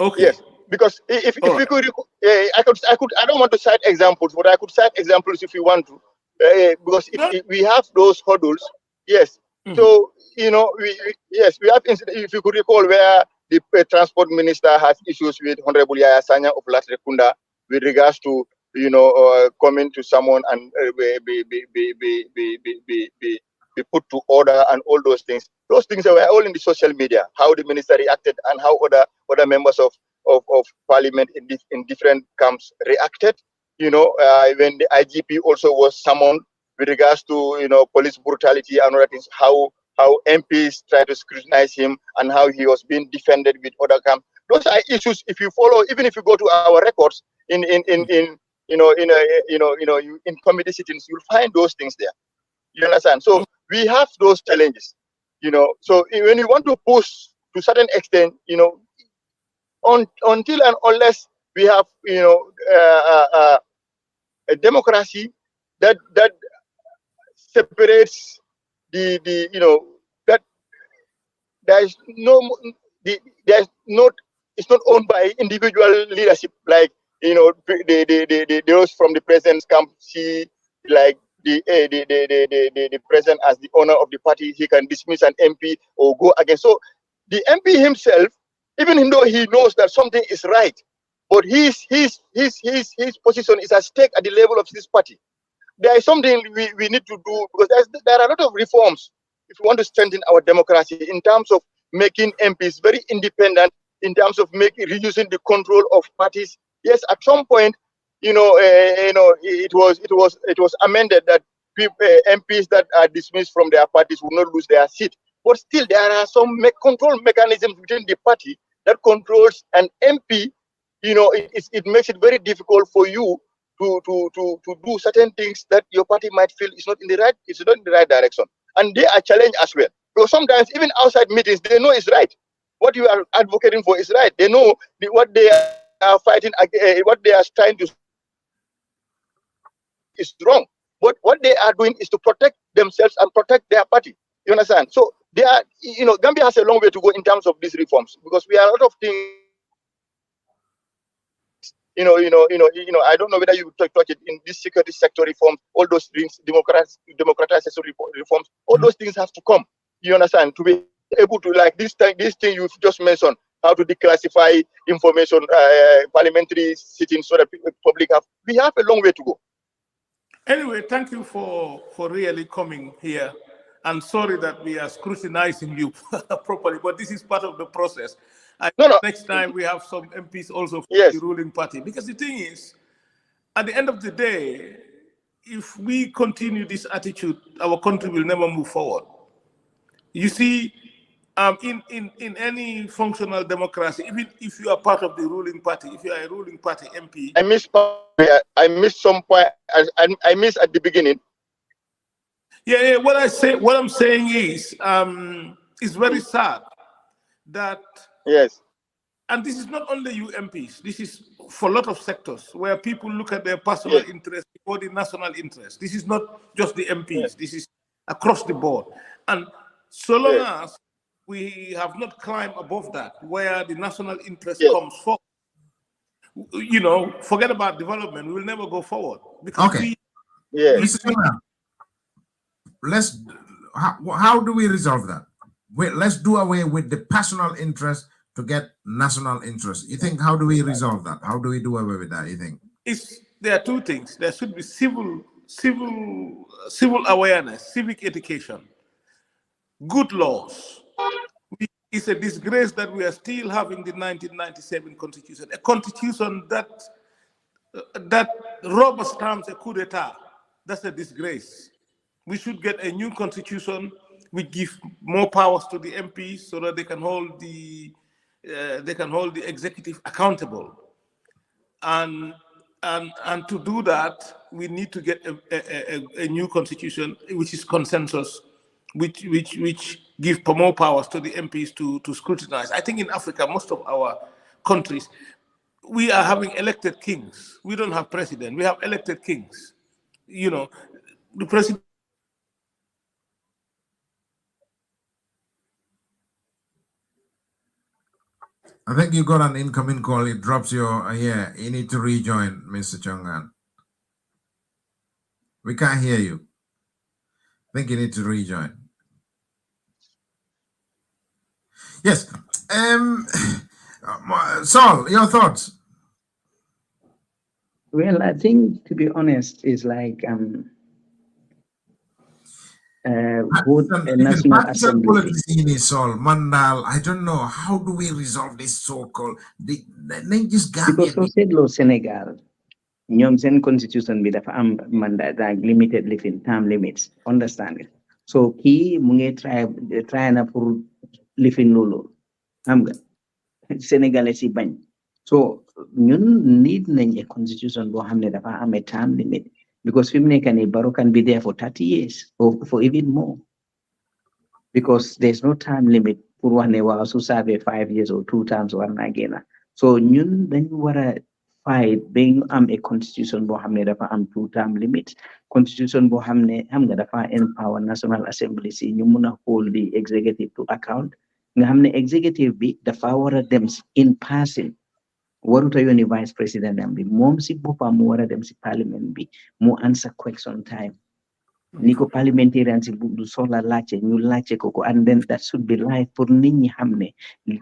Okay. Yes, because if we could, I don't want to cite examples, but I could cite examples if you want to, because we have those hurdles. Yes. So we have incidents. If you could recall, where the transport minister has issues with Honorable Yaya Sanya of Latrekunda with regards to coming to someone and be put to order and all those things. Those things were all in the social media, how the minister reacted and how other members of Parliament in different camps reacted. When the IGP also was summoned with regards to police brutality and other things, how MPs tried to scrutinize him and how he was being defended with other camps. Those are issues. If you follow, even if you go to our records in committee sittings, you'll find those things there. You understand? So we have those challenges. So when you want to push to a certain extent, until and unless we have a democracy that separates that there's it's not owned by individual leadership, like those from the president's camp see like the president as the owner of the party. He can dismiss an MP or go against. So the MP himself, even though he knows that something is right, but his position is at stake at the level of this party. There is something we need to do, because there are a lot of reforms if we want to strengthen our democracy in terms of making MPs very independent, in terms of reducing the control of parties. Yes, at some point, it was amended that MPs that are dismissed from their parties will not lose their seat. But still, there are some control mechanisms within the party that controls an MP. It makes it very difficult for you to do certain things that your party might feel is not in the right direction, and they are challenged as well. Because sometimes even outside meetings, they know it's right. What you are advocating for is right. They know what they are fighting, what they are trying to is wrong. But what they are doing is to protect themselves and protect their party. You understand? So they are, Gambia has a long way to go in terms of these reforms, because we are a lot of things. I don't know whether you touch it in this security sector reform, all those things, democratization reforms, all those things have to come. You understand? To be able to, like this thing you've just mentioned, how to declassify information, parliamentary sittings, so that public we have a long way to go. Anyway, thank you for really coming here. I'm sorry that we are scrutinizing you properly, but this is part of the process. Next time we have some MPs also from the ruling party. Because the thing is, at the end of the day, if we continue this attitude, our country will never move forward. You see, in any functional democracy, even if you are part of the ruling party, if you are a ruling party MP. I missed some point. I missed at the beginning. Yeah, what I'm saying is, it's very sad that, Yes. and this is not only UMPs, this is for a lot of sectors where people look at their personal Yes. interest before the national interest. This is not just the Yes. MPs, this is across the board. And so long Yes. as we have not climbed above that, where the national interest Yes. comes forward, forget about development, we will never go forward. Because Okay. Yes. Mr. Chairman, how do we resolve that? Let's do away with the personal interest to get national interest. You think, how do we resolve that? How do we do away with that, you think? There are two things. There should be civil awareness, civic education, good laws. It's a disgrace that we are still having the 1997 constitution, a constitution that rubber stamps a coup d'etat. That's a disgrace. We should get a new constitution which give more powers to the MPs so that they can hold the executive accountable. And to do that, we need to get a new constitution which is consensus, which give more powers to the MPs to scrutinize. I think in Africa, most of our countries, we are having elected kings. We don't have president. We have elected kings. The president. I think you got an incoming call. It drops your, yeah, you need to rejoin, Mr. Chongan. We can't hear you. I think you need to rejoin. Yes. Saul, your thoughts? Well, I think, to be honest, is like good national assembly. Politics in is all mandal. I don't know, how do we resolve this so-called because so said law Senegal, ñoom seen constitution bi dafa am mandat like limited living term limits, understand it. So kii mu ngi try na pour living loolu xam nga Sénégalais si bañ. So ñun need nañ a constitution boo xam ne dafa am a term limit, because fi mu nekk nii Barrow can be there for 30 years or for even more, because there's no time limit pour wax ne waaw su serve 5 years or 2 terms war naa génna. So ñun dañu war a fight ba ñu am a constitution boo xam ne dafa am 2 term limit, constitution boo xam ne xam nga dafa empower National Assembly si ñu mun a hold the executive to account, nga xam ne executive bi dafa war a dem in person, waruta yónni vice président am bi, moom si boppam mu war a dem si parliament bi mu answer question time. Niko parliamentarian si du soxla laajte ñu laajte ko, and then that should be live pour nit ñi xam ne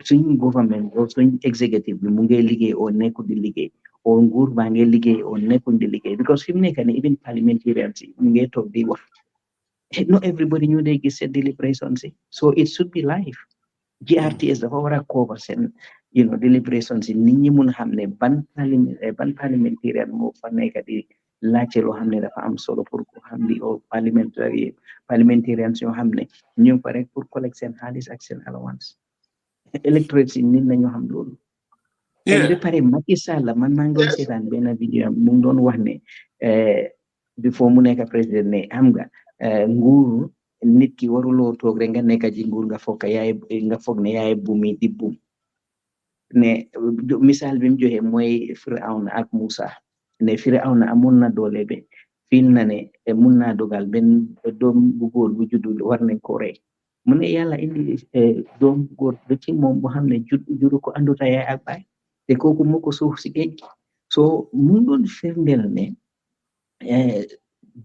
suñ government or suñ executive bi mu ngi liggéey oo nekku di liggéey, o nguur baa ngi liggéey oo nekku di liggéey, because fi mu nekk ne even parliamentarian si ñu ngi toog di wax, not everybody ñu dee gis seen deliberation si, so it should be live. GRTS dafa war a cover seen deliberation si nit ñi mun xam ne ban parliamentarian moo fa nekk di laajte loo xam ne dafa am solo pour ko xam li o parliamentarians yoo xam ne ñu ngi fa rek pour collect seen xaalis ak seen allowance. Electorate si nit nañu xam loolu. And ba pare Macky Sall man maa ngi doon seetaan benn vidéo mu ngi doon wax ne before mu nekk président ne xam nga nguur nit ki waruloo toog rek nga nekk ji nguur nga foog ne yaay buumi di buum ne misaal bi mu joxe mooy Firawna ak Musa ne Firawna amoon na doole be fiil na ne mun naa dogal benn doom bu góor bu juddu war nañ ko rey, mu ne yàlla indi doom bu góor ba ci moom boo xam ne juru ko anduta yaay ak baay te kooku moo ko suuf si géej gi. So mu doon firndeel ne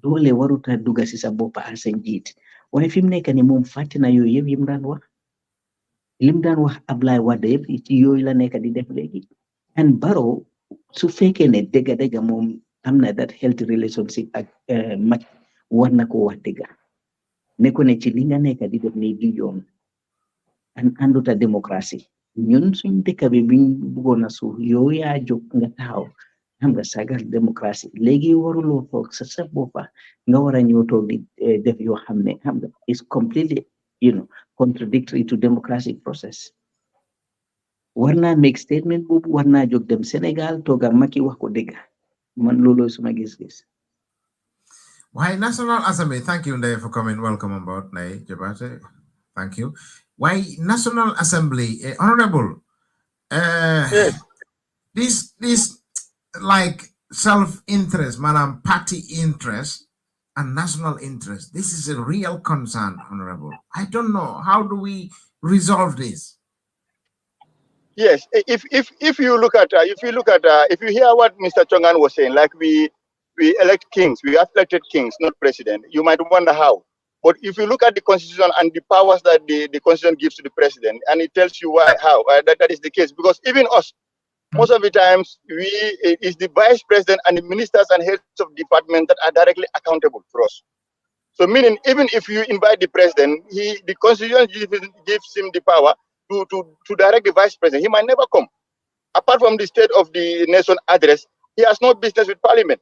doole waruta dugga si sa bopp as njiit, waaye fi mu nekk ni moom fàtte na yooyu yëpp yim daan wax, lim daan wax Ablaye Wade yëpp ci yooyu la nekk di def léegi. And Barrow su fekkee ne dëgga moom am na that healthy relationship ak Macky war na ko wax dëgga ne ko ne ci li nga nekk di def nii di yoon and anduta démocratie. Ñun suñ dëkk bi biñ bëggoon a suuf yow yaa jóg nga taxaw xam nga sagal démocratie, léegi waruloo toog sa boppa nga war a ñëw toog di def yoo xam ne xam nga is completely contradictory to democratic process. War naa make statement boobu, war naa jóg dem Sénégal toog ak Macky wax ko dëgg, man looloo suma gis-gis. Why National Assembly? Thank you, Ndeye, for coming. Welcome on board, Ndeye Jabate. Thank you. Why National Assembly, Honorable? Yes. This like self-interest, madam, party interest and national interest. This is a real concern, Honorable. I don't know. How do we resolve this? Yes. If you look at if you hear what Mr. Chongan was saying, like we elect kings, we have elected kings, not president. You might wonder how. But if you look at the constitution and the powers that the constitution gives to the president, and it tells you why how that is the case, because even us, most of the times it is the vice president and the ministers and heads of department that are directly accountable for us. So meaning even if you invite the president, the constitution gives him the power to direct the vice president. He might never come. Apart from the State of the Nation address, he has no business with parliament.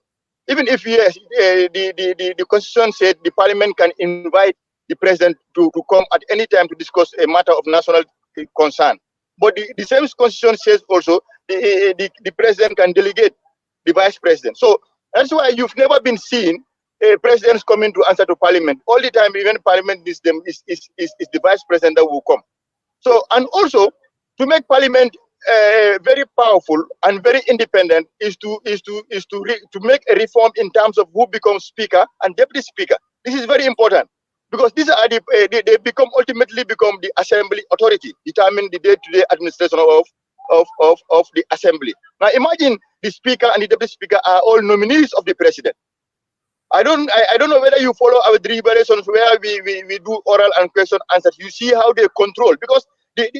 Even if yes, the constitution said the parliament can invite the president to come at any time to discuss a matter of national concern. But the same constitution says also the president can delegate the vice president. So that's why you've never been seen presidents coming to answer to parliament. All the time, even parliament is the vice president that will come. So, and also to make parliament very powerful and very independent is to make a reform in terms of who becomes speaker and deputy speaker. This is very important because these are they ultimately become the assembly authority, determine the day-to-day administration of the assembly. Now imagine the speaker and the deputy speaker are all nominees of the president. I don't know whether you follow our deliberations where we do oral and question answers. You see how they control, because we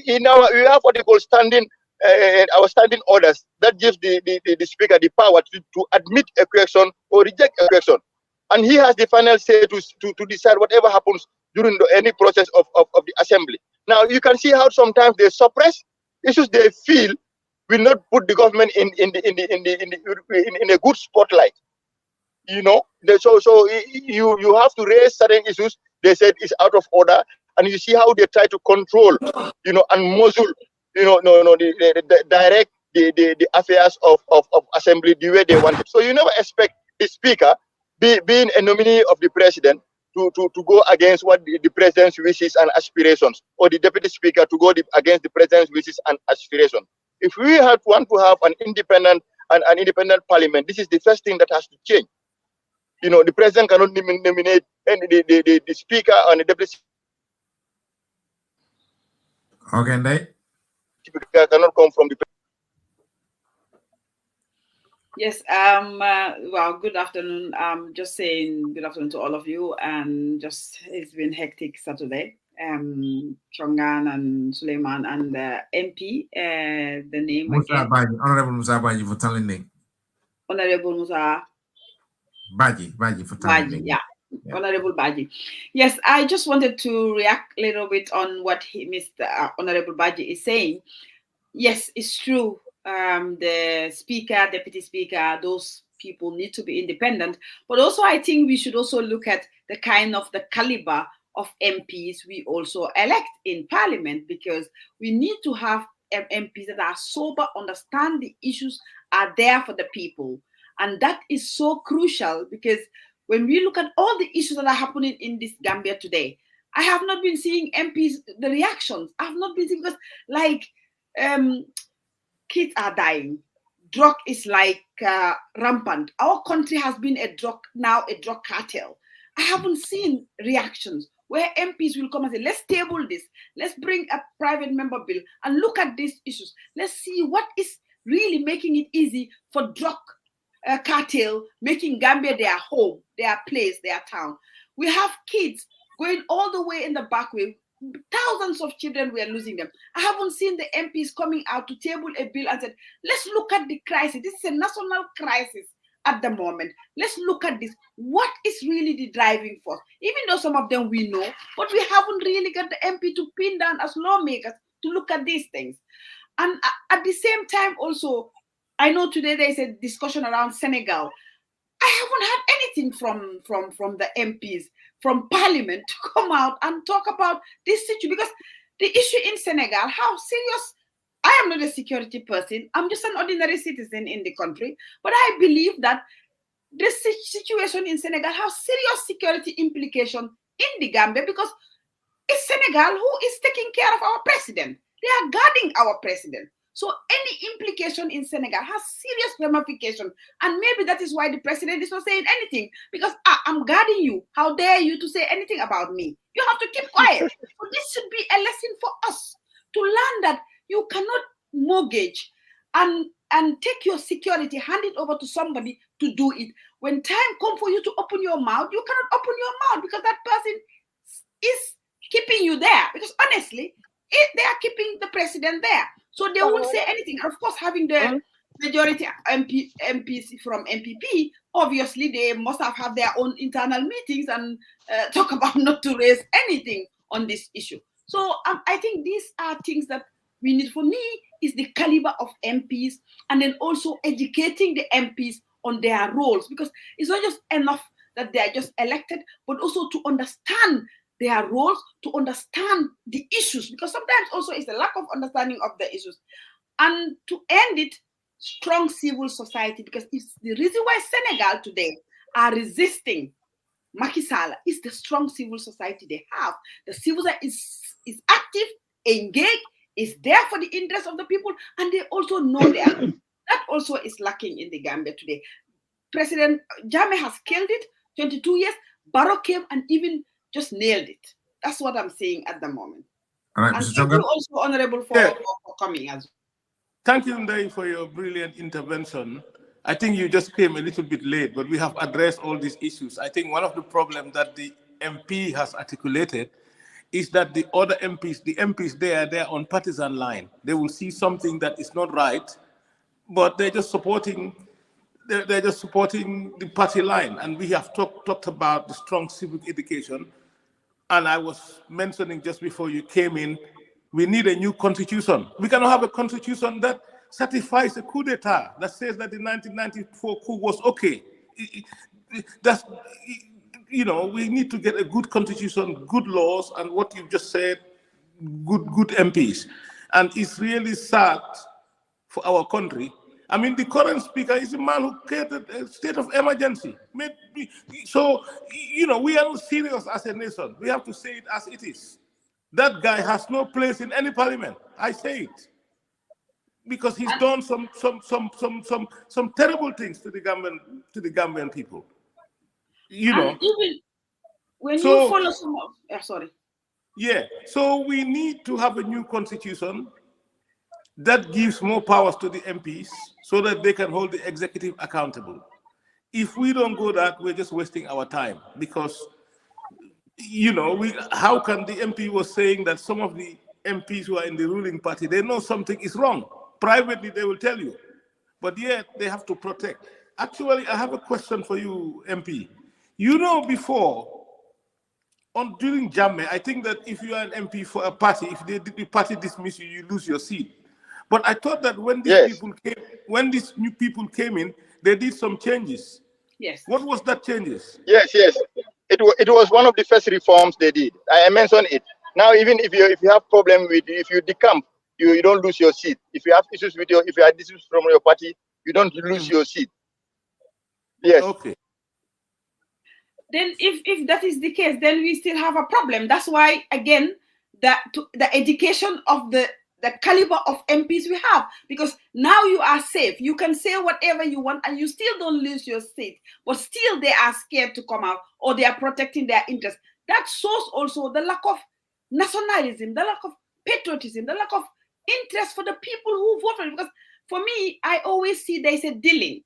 have what they call standing our standing orders that gives the speaker the power to admit a question or reject a question, and he has the final say to decide whatever happens during any process of the assembly. Now you can see how sometimes they suppress issues they feel will not put the government in a good spotlight. You know, so you have to raise certain issues they said is out of order, and you see how they try to control, and muzzle, the direct the affairs of assembly the way they want it. So you never expect the speaker being a nominee of the president to go against what the president's wishes and aspirations, or the deputy speaker to go against the president's wishes and aspirations. If we want to have an independent parliament, this is the first thing that has to change. The president cannot nominate the speaker and the deputy Okay, speaker cannot come from the president. Yes, well, good afternoon. Just saying good afternoon to all of you, and just it's been hectic Saturday. Chongan and Suleiman and MP, the name Musa again. Baji, Honorable Musa Baji for telling me. Honorable Musa Baji for telling me. Yeah. Honorable Baji. Yes, I just wanted to react a little bit on what Mr. Honorable Baji is saying. Yes, it's true. The speaker, deputy speaker, those people need to be independent. But also, I think we should also look at the caliber of MPs we also elect in parliament, because we need to have MPs that are sober, understand the issues, are there for the people. And that is so crucial, because when we look at all the issues that are happening in this Gambia today, I have not been seeing MPs, the reactions. I have not been seeing, because like, kids are dying. Drug is like rampant. Our country has been a drug cartel. I haven't seen reactions where MPs will come and say, let's table this. Let's bring a private member bill and look at these issues. Let's see what is really making it easy for drug cartel, making Gambia their home, their place, their town. We have kids going all the way in the back way. Thousands of children, we are losing them. I haven't seen the MPs coming out to table a bill and said, let's look at the crisis. This is a national crisis at the moment. Let's look at this. What is really the driving force? Even though some of them we know, but we haven't really got the MP to pin down as lawmakers to look at these things. And at the same time also, I know today there is a discussion around Senegal. I haven't had anything from the MPs, from Parliament, to come out and talk about this situation, because the issue in Senegal, how serious. I am not a security person. I'm just an ordinary citizen in the country, but I believe that this situation in Senegal has serious security implication in the Gambia, because it's Senegal who is taking care of our president. They are guarding our president. So any implication in Senegal has serious ramification. And maybe that is why the president is not saying anything, because I'm guarding you. How dare you to say anything about me? You have to keep quiet. So this should be a lesson for us to learn that you cannot mortgage and take your security, hand it over to somebody to do it. When time comes for you to open your mouth, you cannot open your mouth, because that person is keeping you there. Because honestly, they are keeping the president there. So they won't say anything. And of course, having the majority MPs from MPP, obviously they must have had their own internal meetings and talk about not to raise anything on this issue. So I think these are things that we need. For me, is the caliber of MPs, and then also educating the MPs on their roles, because it's not just enough that they are just elected, but also to understand their roles, to understand the issues, because sometimes also it's a lack of understanding of the issues. And to end it, strong civil society, because it's the reason why Senegal today are resisting Macky Sall is the strong civil society they have. The civil society is active, engaged, is there for the interest of the people, and they also know that also is lacking in the Gambia today. President Jammeh has killed it, 22 years, Barrow came and even just nailed it. That's what I'm saying at the moment. All right, and Mr. thank Jonga. you also, Honorable, for coming as well. Thank you, Ndai, for your brilliant intervention. I think you just came a little bit late, but we have addressed all these issues. I think one of the problems that the MP has articulated is that the other MPs, the MPs they're on partisan line. They will see something that is not right, but they're just supporting the party line. And we have talked about the strong civic education. And I was mentioning just before you came in, we need a new constitution. We cannot have a constitution that certifies a coup d'etat, that says that the 1994 coup was okay. That's, you know, we need to get a good constitution, good laws, and what you've just said, good MPs. And it's really sad for our country. I mean, the current speaker is a man who created a state of emergency. So, you know, we are not serious as a nation. We have to say it as it is. That guy has no place in any parliament. I say it because he's done some terrible things to the Gambian people. You know. Even when you follow some of, sorry. Yeah. So we need to have a new constitution that gives more powers to the MPs so that they can hold the executive accountable. If we don't go that, we're just wasting our time, because, you know, how can the MP was saying that some of the MPs who are in the ruling party, they know something is wrong. Privately, they will tell you, but yet they have to protect. Actually, I have a question for you, MP. You know, before, during Jammeh, I think that if you are an MP for a party, if the party dismiss you, you lose your seat. But I thought that when these new people came in, they did some changes. Yes. What was that changes? Yes. It was one of the first reforms they did. I mentioned it. Now, even if you have problem with, if you decamp, you don't lose your seat. If you have issues with if you have issues from your party, you don't lose your seat. Yes. Okay. Then if that is the case, then we still have a problem. That's why, again, the education of the caliber of MPs we have, because now you are safe. You can say whatever you want and you still don't lose your seat, but still they are scared to come out, or they are protecting their interests. That shows also the lack of nationalism, the lack of patriotism, the lack of interest for the people who vote for it. Because for me, I always see there is a de-link.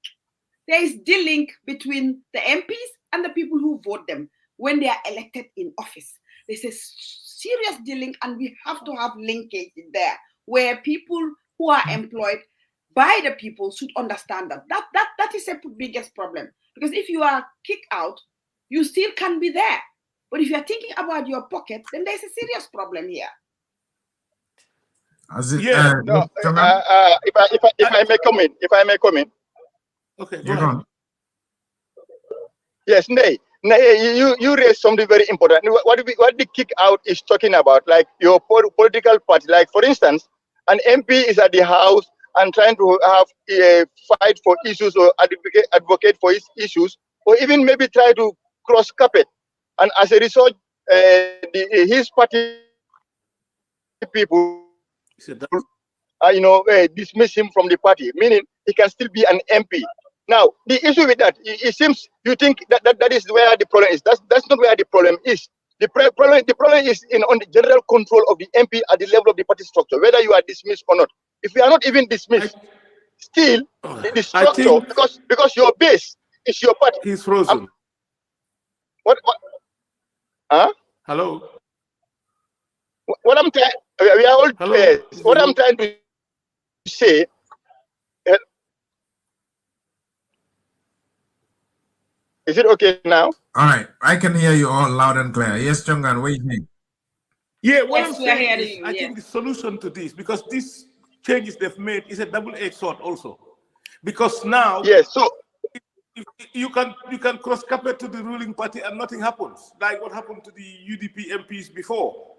There is de-link between the MPs and the people who vote them when they are elected in office. There's a serious de-link, and we have to have linkage there, where people who are employed by the people should understand that. That is the biggest problem. Because if you are kicked out, you still can be there. But if you're thinking about your pocket, then there's a serious problem here. If I may comment. Okay, go ahead. Yes, Nay, you raised something very important. What the kick out is talking about, like your political party. Like, for instance, an MP is at the house and trying to have a fight for issues or advocate for his issues, or even maybe try to cross carpet. And as a result, his party people, dismiss him from the party, meaning he can still be an MP. Now, the issue with that, it seems you think that is where the problem is. That's not where the problem is. The problem is on the general control of the MP at the level of the party structure, whether you are dismissed or not. If you are not even dismissed, still the structure, because your base is your party. He's frozen. What? Huh? Hello. What I'm trying, we are all. What I'm trying to say. Is it okay now? All right, I can hear you all loud and clear. Yes, Chongan, what do you think? Yeah, what I'm saying is, I think the solution to this, because these changes they've made is a double-edged sword also. Because now, yes, so you can cross carpet to the ruling party and nothing happens, like what happened to the UDP MPs before.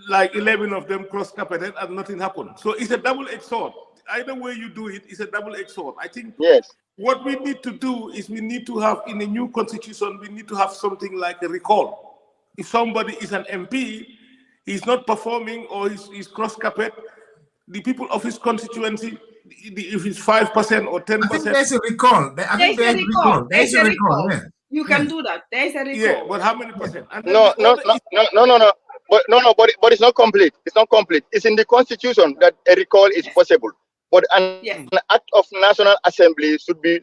Like 11 of them cross carpeted and nothing happened. So it's a double-edged sword. Either way you do it, it's a double-edged sword. I think yes. What we need to do is we need to have, in a new constitution, we need to have something like a recall. If somebody is an MP, he's not performing or he's cross-carpet, the people of his constituency, if it's 5% or 10%. I think there's a recall. There's a recall. There's a recall. Yeah. You can do that. There's a recall. Yeah, but how many percent? And no. But it's not complete. It's not complete. It's in the constitution that a recall is possible. But an act of National Assembly should be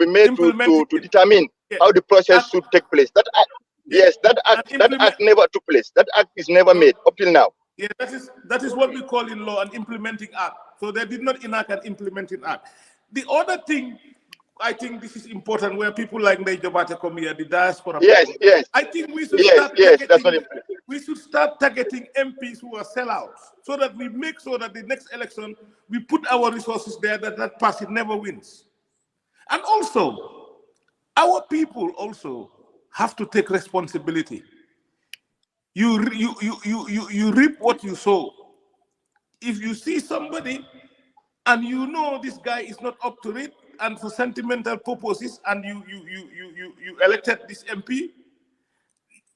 made to determine how the process should take place. That act never took place. That act is never made up till now. Yeah, that is what we call in law an implementing act. So they did not enact an implementing act. The other thing, I think this is important, where people like Ndejobate come here, the diaspora. Yes. I think we should start targeting MPs who are sellouts, so that we make sure that the next election we put our resources there, that party never wins. And also, our people also have to take responsibility. You reap what you sow. If you see somebody and you know this guy is not up to it, and for sentimental purposes, and you elected this MP,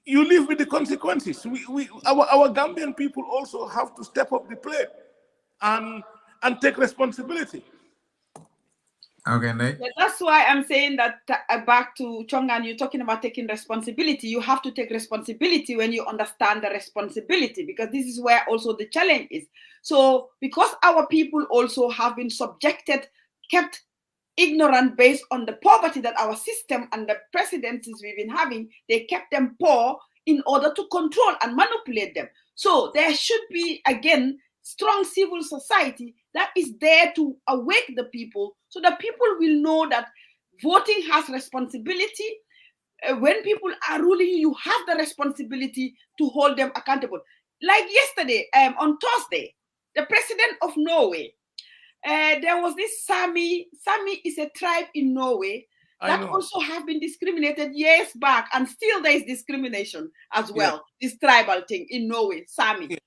you live with the consequences. Our Gambian people also have to step up the plate and take responsibility. Okay, Nate. Yeah, that's why I'm saying that back to Chongan, you're talking about taking responsibility. You have to take responsibility when you understand the responsibility, because this is where also the challenge is. So because our people also have been subjected, kept ignorant based on the poverty that our system and the presidencies we've been having, they kept them poor in order to control and manipulate them. So there should be, again, strong civil society that is there to awake the people, so that people will know that voting has responsibility. When people are ruling you, you have the responsibility to hold them accountable. Like yesterday, on Thursday, the president of Norway, there was this Sami. Sami is a tribe in Norway that also have been discriminated years back, and still there is discrimination as well. Yeah. This tribal thing in Norway, Sami. Yeah.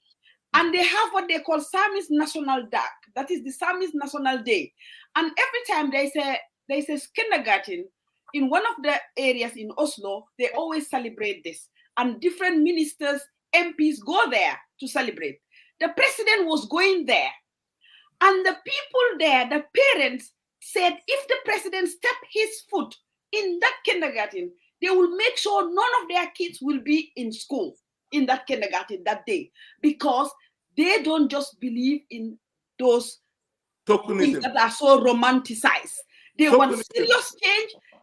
And they have what they call Sami's National Day. That is the Sami's National Day. And every time there's a kindergarten in one of the areas in Oslo, they always celebrate this. And different ministers, MPs go there to celebrate. The president was going there. And the people there, the parents, said if the president stepped his foot in that kindergarten, they will make sure none of their kids will be in school in that kindergarten that day, because they don't just believe in those things that are so romanticized. They want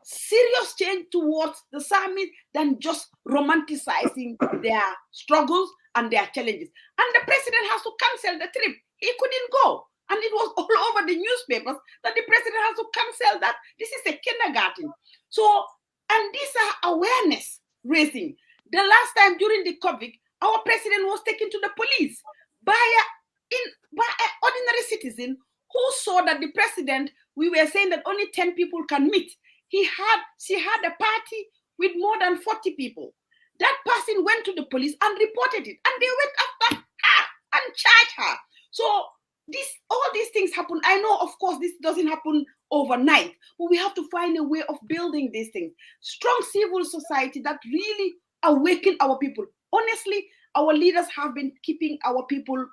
serious change towards the Samis than just romanticizing their struggles and their challenges. And the president has to cancel the trip. He couldn't go. And it was all over the newspapers that the president has to cancel that. This is a kindergarten. So, and these are awareness raising. The last time during the COVID, our president was taken to the police by an ordinary citizen who saw that the president, we were saying that only 10 people can meet. She had a party with more than 40 people. That person went to the police and reported it, and they went after her and charged her. So All these things happen. I know, of course, this doesn't happen overnight, but we have to find a way of building these things. Strong civil society that really awaken our people. Honestly, our leaders have been keeping our people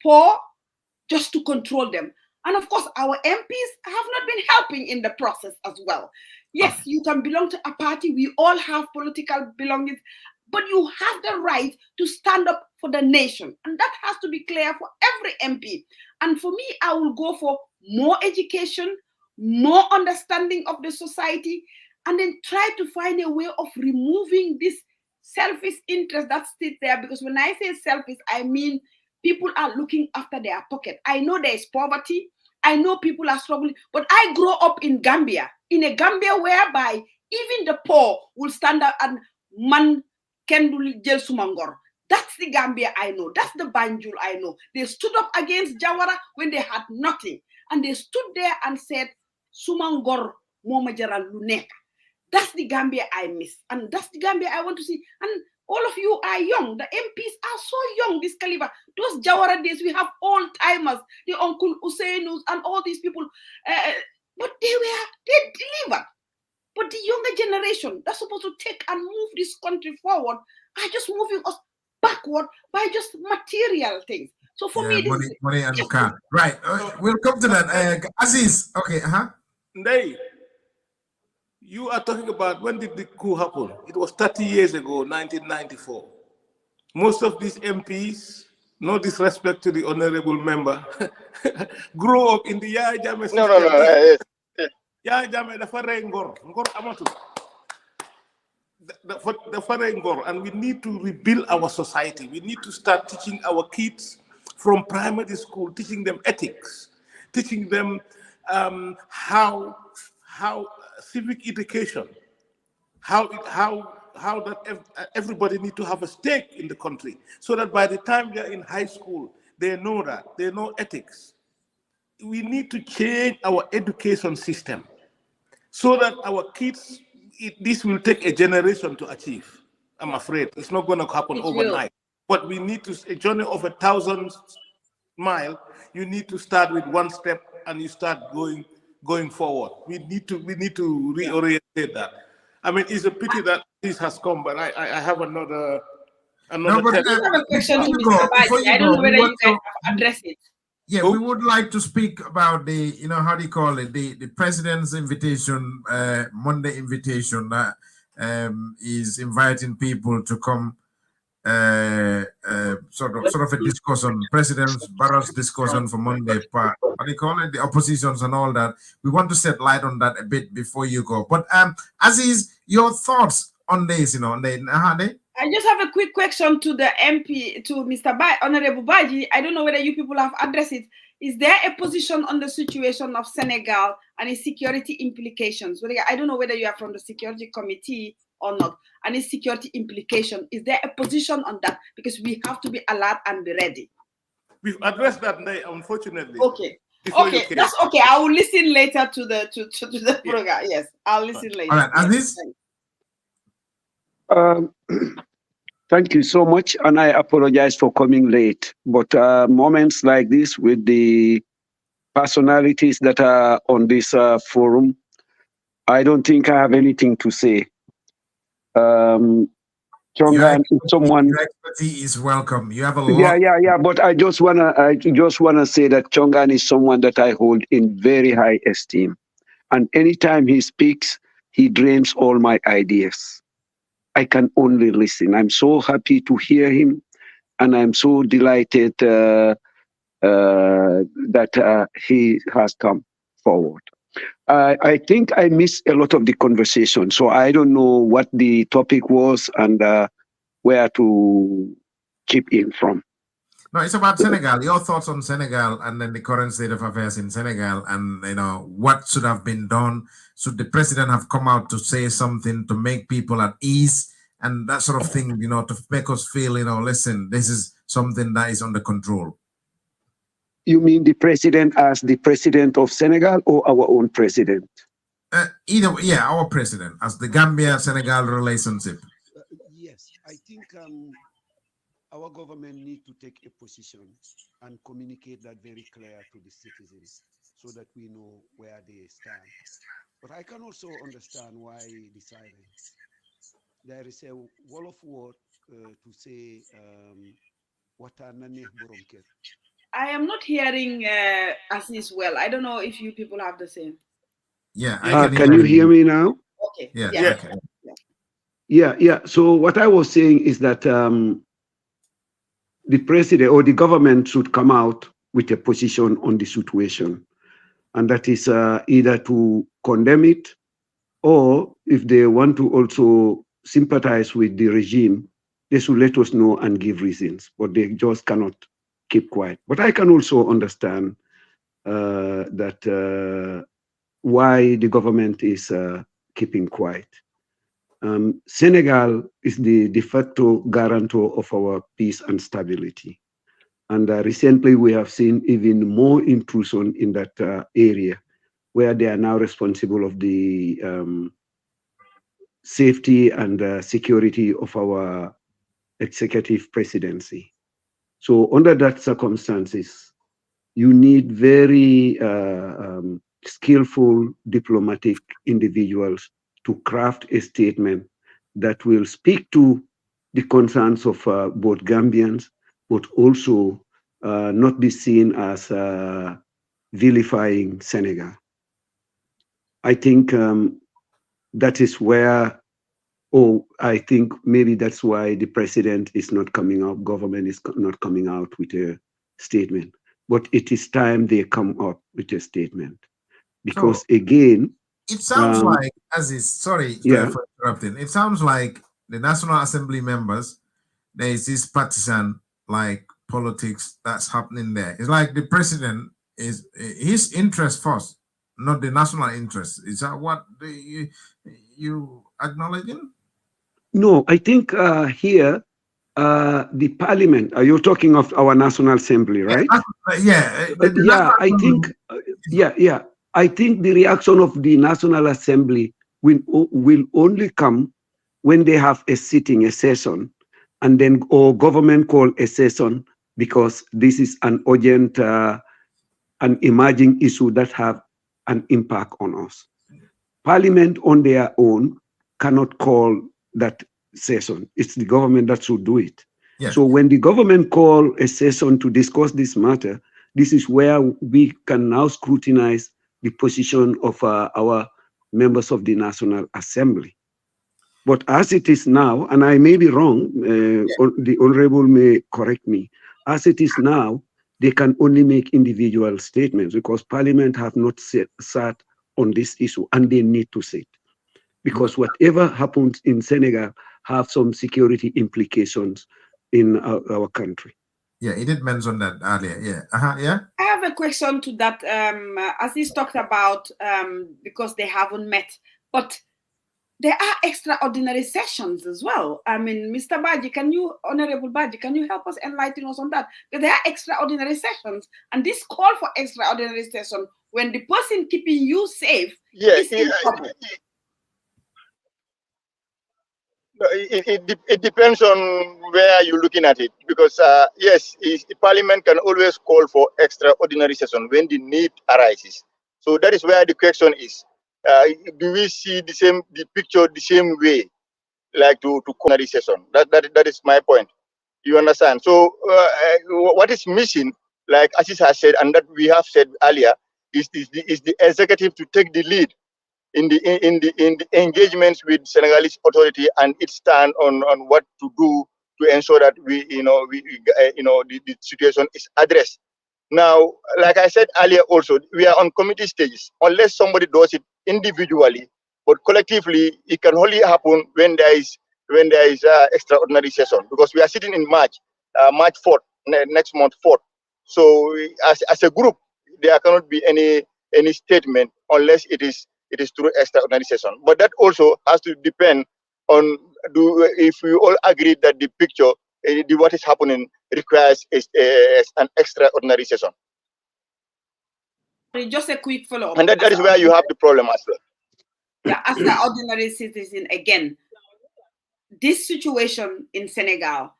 poor just to control them. And of course, our MPs have not been helping in the process as well. Yes, you can belong to a party. We all have political belongings, but you have the right to stand up for the nation. And that has to be clear for every MP. And for me, I will go for more education, more understanding of the society, and then try to find a way of removing this selfish interest that sits there. Because when I say selfish, I mean people are looking after their pocket. I know there is poverty. I know people are struggling, but I grew up in Gambia, in a Gambia whereby even the poor will stand up and man kendul jel sumangor. That's the Gambia I know. That's the Banjul I know. They stood up against Jawara when they had nothing. And they stood there and said, Sumangor moma jaral lu nek. That's the Gambia I miss. And that's the Gambia I want to see. And all of you are young. The MPs are so young, this caliber. Those Jawara days, we have old timers, the Uncle Useinus and all these people. But they delivered. But the younger generation that's supposed to take and move this country forward are just moving us backward by just material things. So for me, money and car. Right. We'll come to that. Aziz. Okay. Nay, you are talking about when did the coup happen? It was 30 years ago, 1994. Most of these MPs, no disrespect to the honorable member, grew up in the Yaya Jammeh system. No. Yaya Jammeh dafa rey ngor amatul. Dafa rey ngor, and we need to rebuild our society. We need to start teaching our kids from primary school, teaching them ethics, teaching them how civic education, how that everybody need to have a stake in the country, so that by the time they're in high school, they know ethics. We need to change our education system so that our kids, this will take a generation to achieve. I'm afraid it's not going to happen overnight. But we need to, a journey of 1,000 miles, you need to start with one step and you start going forward. We need to reorientate that. I mean, it's a pity that this has come, but I have another. No, but I have a question to Mr. Baji. I don't know whether you guys have addressed it. Yeah, we would like to speak about the, how do you call it, the president's invitation, Monday invitation that is inviting people to come, sort of a discussion, President Barrow's discussion for Monday, what do you call it, the oppositions and all that. We want to shed light on that a bit before you go. But Aziz, your thoughts on this, I just have a quick question to the MP, to Mr. Honorable Baji. I don't know whether you people have addressed it. Is there a position on the situation of Senegal and its security implications? I don't know whether you are from the security committee or not. And its security implication, is there a position on that? Because we have to be alert and be ready. We've addressed that, unfortunately. Okay. Okay, that's okay. I will listen later to the program. Yes, I'll listen later. All right, Aziz? Thank you so much, and I apologize for coming late. But moments like this with the personalities that are on this forum, I don't think I have anything to say. Chongan is someone. Your expertise is welcome. You have a lot. Yeah. But I just wanna say that Chongan is someone that I hold in very high esteem, and anytime he speaks, he drains all my ideas. I can only listen. I'm so happy to hear him, and I'm so delighted that he has come forward. I think I missed a lot of the conversation, so I don't know what the topic was and where to chip in from. No, it's about Senegal. Your thoughts on Senegal and then the current state of affairs in Senegal, and what should have been done. Should the president have come out to say something to make people at ease and that sort of thing, to make us feel, listen, this is something that is under control? You mean the president as the president of Senegal or our own president? Either way, yeah, our president as the Gambia-Senegal relationship. Yes, I think our government need to take a position and communicate that very clear to the citizens so that we know where they stand. But I can also understand why the silence. There is a wall of word to say, "Watanane boromker." I am not hearing Aziz well. I don't know if you people have the same. Yeah, I can you hear me now? Okay. Yeah. Yeah. Okay. Yeah. So what I was saying is that the president or the government should come out with a position on the situation, and that is either to condemn it, or if they want to also sympathize with the regime, they should let us know and give reasons, but they just cannot keep quiet. But I can also understand that why the government is keeping quiet. Senegal is the de facto guarantor of our peace and stability. And recently we have seen even more intrusion in that area, where they are now responsible of the safety and security of our executive presidency. So under that circumstances, you need very skillful diplomatic individuals to craft a statement that will speak to the concerns of both Gambians, but also not be seen as vilifying Senegal. I think that is where, I think maybe that's why the president is not coming out, government is not coming out with a statement. But it is time they come up with a statement. Because again, it sounds like, sorry for interrupting, it sounds like the National Assembly members, there is this partisan like politics that's happening there. It's like the president is his interest first, not the national interest. Is that what you acknowledging? No, I think here, the parliament, are you talking of our National Assembly, right? I think, I think the reaction of the National Assembly will only come when they have a sitting, a session, and then or government call a session, because this is an urgent, an emerging issue that have an impact on us. Parliament on their own cannot call that session. It's the government that should do it. Yes. So when the government call a session to discuss this matter, this is where we can now scrutinize the position of our members of the National Assembly. But as it is now, and I may be wrong, the Honorable may correct me, as it is now, they can only make individual statements because Parliament have not sat on this issue, and they need to sit. Because whatever happens in Senegal have some security implications in our country. Yeah, he did mention that earlier. Yeah. I have a question to that. As he's talked about, because they haven't met, but there are extraordinary sessions as well. I mean, Mr. Baji, Honorable Baji, can you help us enlighten us on that? Because there are extraordinary sessions, and this call for extraordinary session when the person keeping you safe is in trouble. It depends on where you're looking at it, because yes, Parliament can always call for extraordinary session when the need arises. So that is where the question is: do we see the picture the same way, like to ordinary session? That is my point. You understand? So what is missing, like Assis has said, and that we have said earlier, is the executive to take the lead in the engagements with Senegalese authority and its stand on what to do to ensure that the situation is addressed. Now, like I said earlier, also we are on committee stages. Unless somebody does it individually, but collectively, it can only happen when there is extraordinary session, because we are sitting in March 4th, next month 4th. So as a group, there cannot be any statement unless it is through extraordinary session. But that also has to depend on if we all agree that the picture, what is happening, requires an extraordinary session. Just a quick follow-up. And that is where you have the problem as well. Yeah, as an ordinary citizen, again, this situation in Senegal,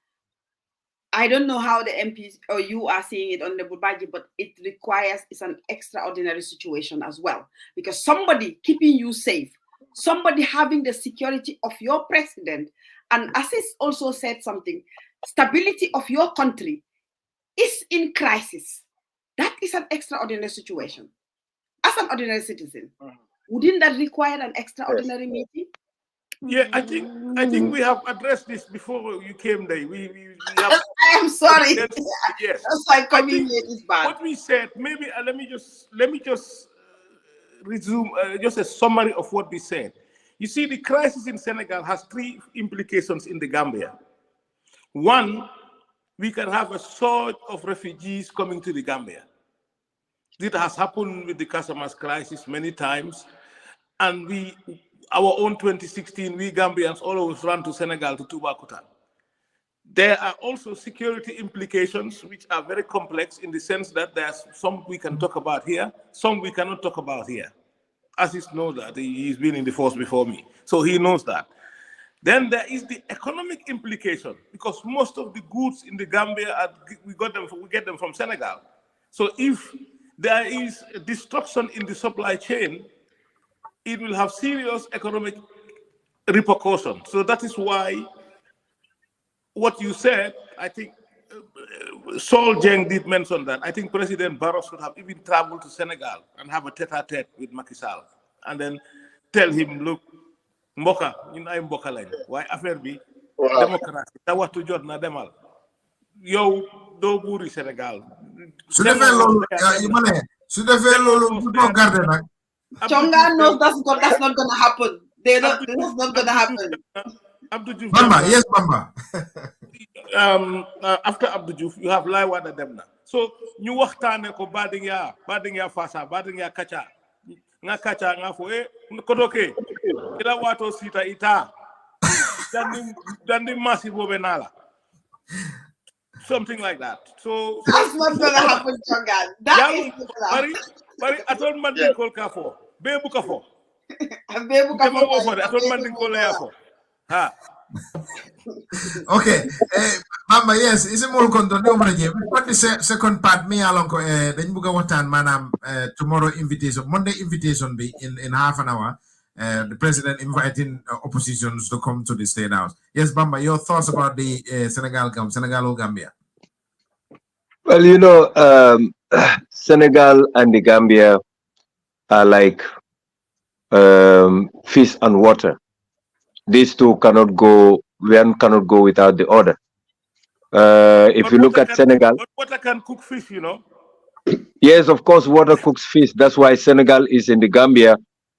I don't know how the MPs or you are seeing it on the budget, but it's an extraordinary situation as well. Because somebody keeping you safe, somebody having the security of your president, and Assis also said something, stability of your country is in crisis. That is an extraordinary situation. As an ordinary citizen, wouldn't that require an extraordinary meeting? Yeah, I think we have addressed this before you came there. We have. I am sorry. Yes, that's why coming here is bad. What we said, maybe let me just resume just a summary of what we said. You see, the crisis in Senegal has three implications in the Gambia. One, we can have a surge of refugees coming to the Gambia. This has happened with the Casamas crisis many times, and our own 2016, we Gambians always ran to Senegal, to Toubacouta. There are also security implications which are very complex in the sense that there's some we can talk about here, some we cannot talk about here. Aziz knows that, he's been in the force before me, so he knows that. Then there is the economic implication, because most of the goods in the Gambia, we get them from Senegal. So if there is a destruction in the supply chain, it will have serious economic repercussions. So that is why what you said, I think Sol Jeng did mention that. I think President Barrow should have even traveled to Senegal and have a tete-a-tete with Macky Sall, and then tell him, look, Mboka, ay Mboka lañ, waaye affaire bi démocratie ta waxtu jot na demal yow doo buuri Sénégal. Su defee loolu du ko garder nag. Chonga knows that's not gonna happen. That's not gonna happen. Abdou Diouf Bamba, yes, Bamba. After Abdou Diouf, you have Lai Wada Demna. So ñu waxtaane ko bading ya fasa bading ya kacha nga kacha nga fo kodoke ila wato sita ita dandi masi bobe nala, something like that. So that's not gonna happen, Chonga. That is bari atol mandin kol ka fo bebu ka fo bebu ka fo atol mandin kol ya fo ha. Okay, Mama, yes, is it more content? But the second part, me along, then we go manam tomorrow invitation, Monday invitation be in half an hour. The president inviting oppositions to come to the State House. Yes, Bamba, your thoughts about the Senegal Gambia? Well, you know, Senegal and the Gambia are like fish and water. These two cannot go. One cannot go without the other. If you look at Senegal, water can cook fish, you know. Yes, of course, water cooks fish. That's why Senegal is in the Gambia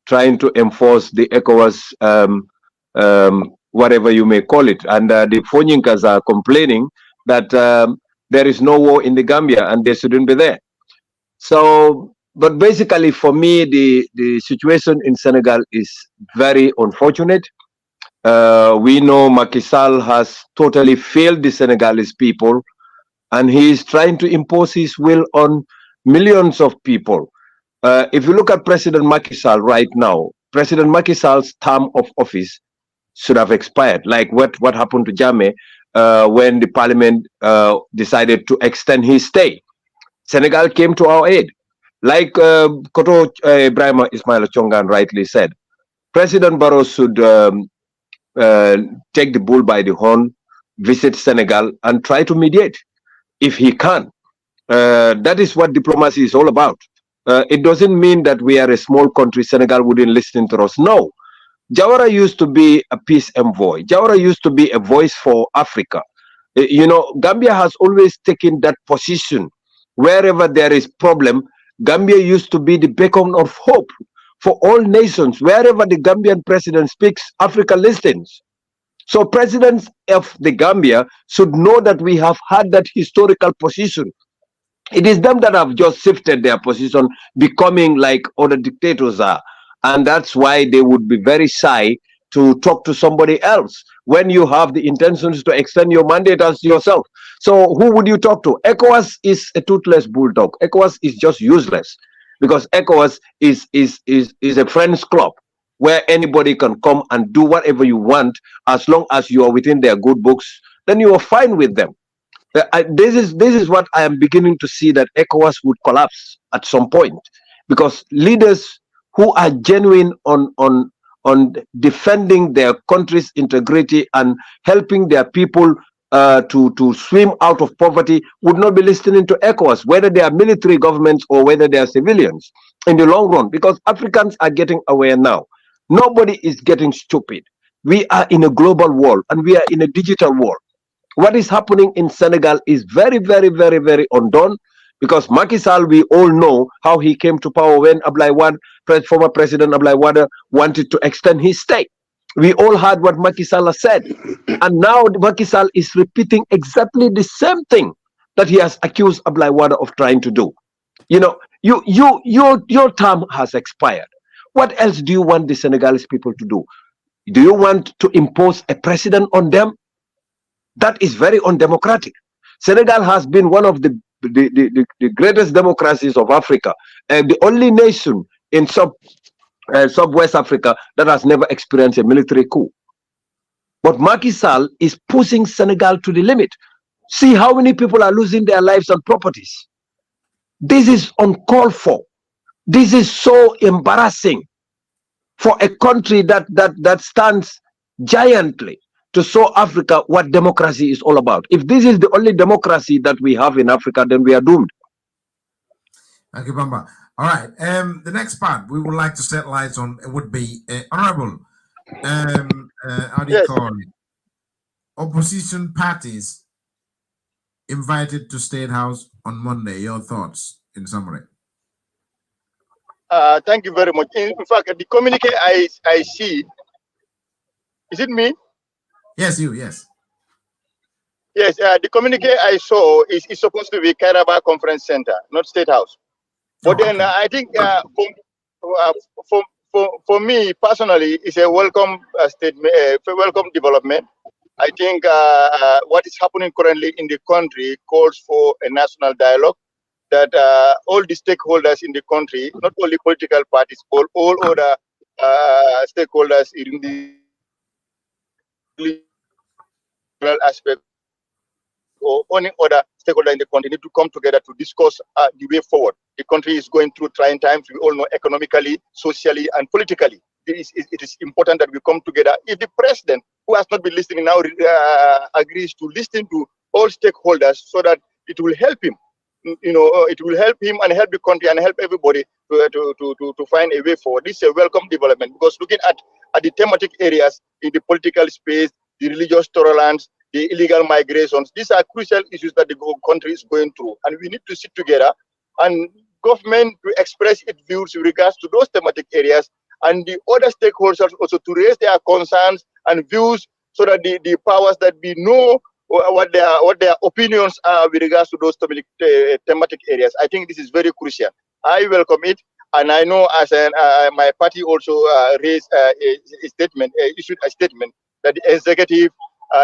trying to enforce the ECOWAS, whatever you may call it. And the Fonyinkers are complaining that there is no war in the Gambia and they shouldn't be there. So, but basically for me, the situation in Senegal is very unfortunate. We know Macky Sall has totally failed the Senegalese people, and he is trying to impose his will on millions of people. If you look at President Macky Sall right now, President Macky Sall's term of office should have expired, like what happened to Jammeh when the parliament decided to extend his stay. Senegal came to our aid. Like Koto Ibrahim Ismail Chongan rightly said, President Barrow should take the bull by the horn, visit Senegal, and try to mediate if he can. That is what diplomacy is all about. It doesn't mean that we are a small country, Senegal wouldn't listen to us. No. Jawara used to be a peace envoy. Jawara used to be a voice for Africa. You know, Gambia has always taken that position. Wherever there is problem, Gambia used to be the beacon of hope for all nations. Wherever the Gambian president speaks, Africa listens. So presidents of the Gambia should know that we have had that historical position. It is them that have just shifted their position, becoming like other dictators are. And that's why they would be very shy to talk to somebody else when you have the intentions to extend your mandate as yourself. So who would you talk to? ECOWAS is a toothless bulldog. ECOWAS is just useless because ECOWAS is a friends club where anybody can come and do whatever you want as long as you are within their good books. Then you are fine with them. This is what I am beginning to see, that ECOWAS would collapse at some point, because leaders who are genuine on defending their country's integrity and helping their people to swim out of poverty would not be listening to ECOWAS, whether they are military governments or whether they are civilians, in the long run, because Africans are getting aware now. Nobody is getting stupid. We are in a global world and we are in a digital world. What is happening in Senegal is very, very, very, very undone, because Macky Sall, we all know how he came to power when former President Abdoulaye Wade wanted to extend his stay. We all heard what Macky Sall said. And now Macky Sall is repeating exactly the same thing that he has accused Abdoulaye Wade of trying to do. You know, your term has expired. What else do you want the Senegalese people to do? Do you want to impose a president on them? That is very undemocratic. Senegal has been one of the greatest democracies of Africa, and the only nation in sub-West Africa that has never experienced a military coup. But Macky Sall is pushing Senegal to the limit. See how many people are losing their lives and properties. This is uncalled for. This is so embarrassing for a country that stands giantly to show Africa what democracy is all about. If this is the only democracy that we have in Africa, then we are doomed. Thank you, Bamba. All right. The next part we would like to set lights on would be honorable. How do you call it? Opposition parties invited to State House on Monday. Your thoughts in summary? Thank you very much. In fact, the communique I see, is it me? Yes, you, yes. Yes, the communique I saw is supposed to be Kairaba Conference Center, not State House. But then I think for me personally, it's a welcome statement, welcome development. I think what is happening currently in the country calls for a national dialogue, that all the stakeholders in the country, not only political parties, all other stakeholders in the aspect or any other stakeholder in the country need to come together to discuss the way forward. The country is going through trying times. We all know, economically, socially, and politically. It is important that we come together. If the president, who has not been listening now, agrees to listen to all stakeholders, so that it will help him. You know, it will help him and help the country and help everybody to find a way forward. This is a welcome development, because looking at the thematic areas in the political space, the religious tolerance, the illegal migrations, these are crucial issues that the country is going through, and we need to sit together and government to express its views with regards to those thematic areas, and the other stakeholders also to raise their concerns and views, so that the powers that we know what their opinions are with regards to those thematic areas. I think this is very crucial. I welcome it, and I know as my party also raised issued a statement that the executive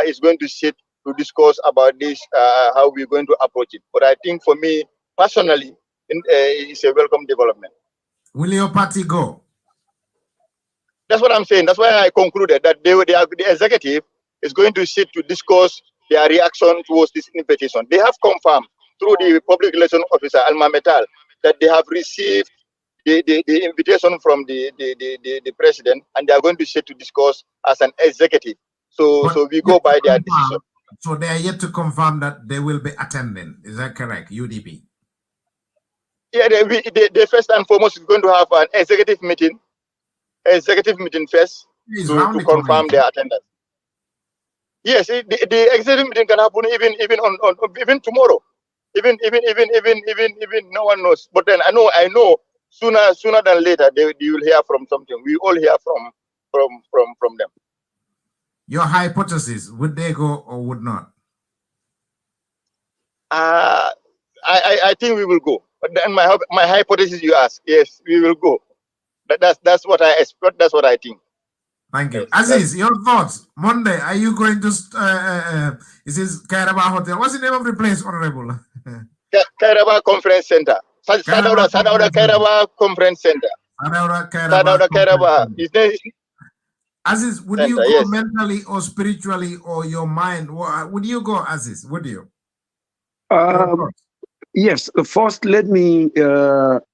is going to sit to discuss about this, how we're going to approach it. But I think for me personally, it's a welcome development. Will your party go? That's what I'm saying. That's why I concluded that the executive is going to sit to discuss their reaction towards this invitation. They have confirmed through the public relation officer, Alma Metal, that they have received the invitation from the president, and they are going to sit to discuss as an executive. So we go by their decision. So they are yet to confirm that they will be attending. Is that correct, UDP? Yeah, they first and foremost is going to have an executive meeting first to confirm their attendance. Yes, the executive meeting can happen even tomorrow, even no one knows. But then I know sooner than later you will hear from something. We all hear from them. Your hypothesis, would they go or would not? I think we will go. But then my hypothesis, you ask, yes, we will go. That's what I expect. That's what I think. Thank you. Aziz, your thoughts. Monday, are you going to, is this Kairaba Hotel? What's the name of the place, Honorable? Kairaba Conference Center. Sadauda Kairaba Conference Center. Sadauda Kairaba. Aziz, would you go mentally or spiritually or your mind? Would you go, Aziz? Would you? Yes, first let me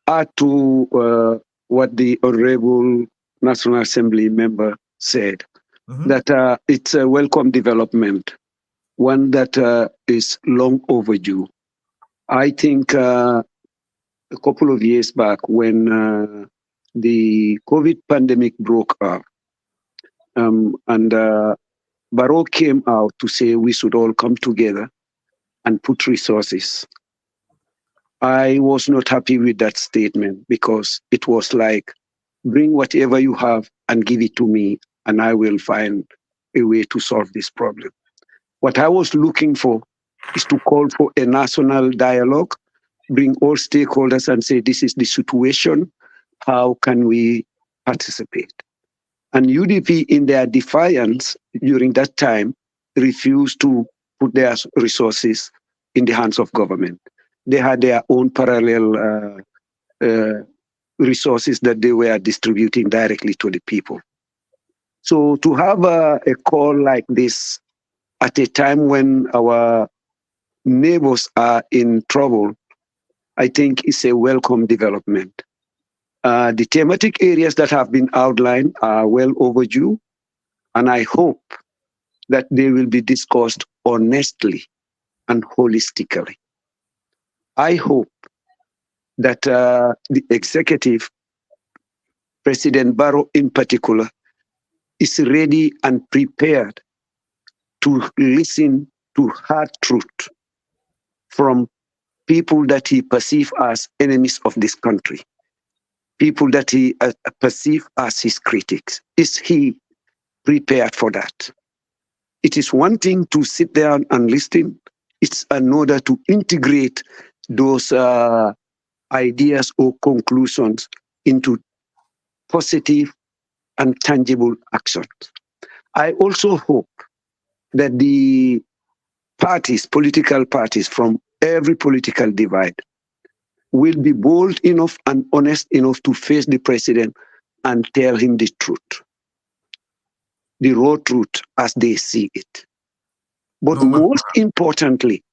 add to what the Honorable National Assembly member said, that it's a welcome development, one that is long overdue. I think a couple of years back when the COVID pandemic broke out, and Barrow came out to say we should all come together and put resources. I was not happy with that statement because it was like, bring whatever you have and give it to me, and I will find a way to solve this problem. What I was looking for is to call for a national dialogue, bring all stakeholders and say, this is the situation, how can we participate? And UDP, in their defiance during that time, refused to put their resources in the hands of government. They had their own parallel resources that they were distributing directly to the people. So to have a call like this at a time when our neighbors are in trouble, I think is a welcome development. The thematic areas that have been outlined are well overdue, and I hope that they will be discussed honestly and holistically. I hope that the executive, President Barrow in particular, is ready and prepared to listen to hard truth from people that he perceives as enemies of this country, people that he perceives as his critics. Is he prepared for that? It is one thing to sit down and listen. It's another to integrate those ideas or conclusions into positive and tangible actions. I also hope that the parties, political parties from every political divide, will be bold enough and honest enough to face the president and tell him the truth, the raw truth as they see it. But most importantly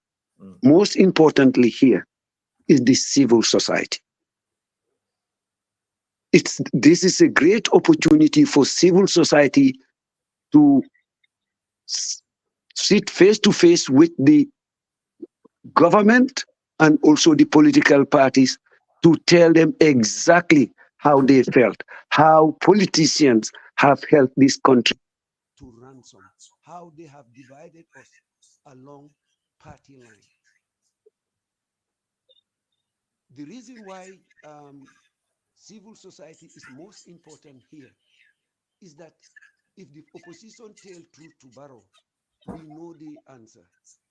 here is the civil society. This is a great opportunity for civil society to sit face to face with the government and also the political parties to tell them exactly how they felt, how politicians have helped this country to ransom, how they have divided us along party lines. The reason why civil society is most important here is that if the opposition tell truth to Barrow, we know the answer.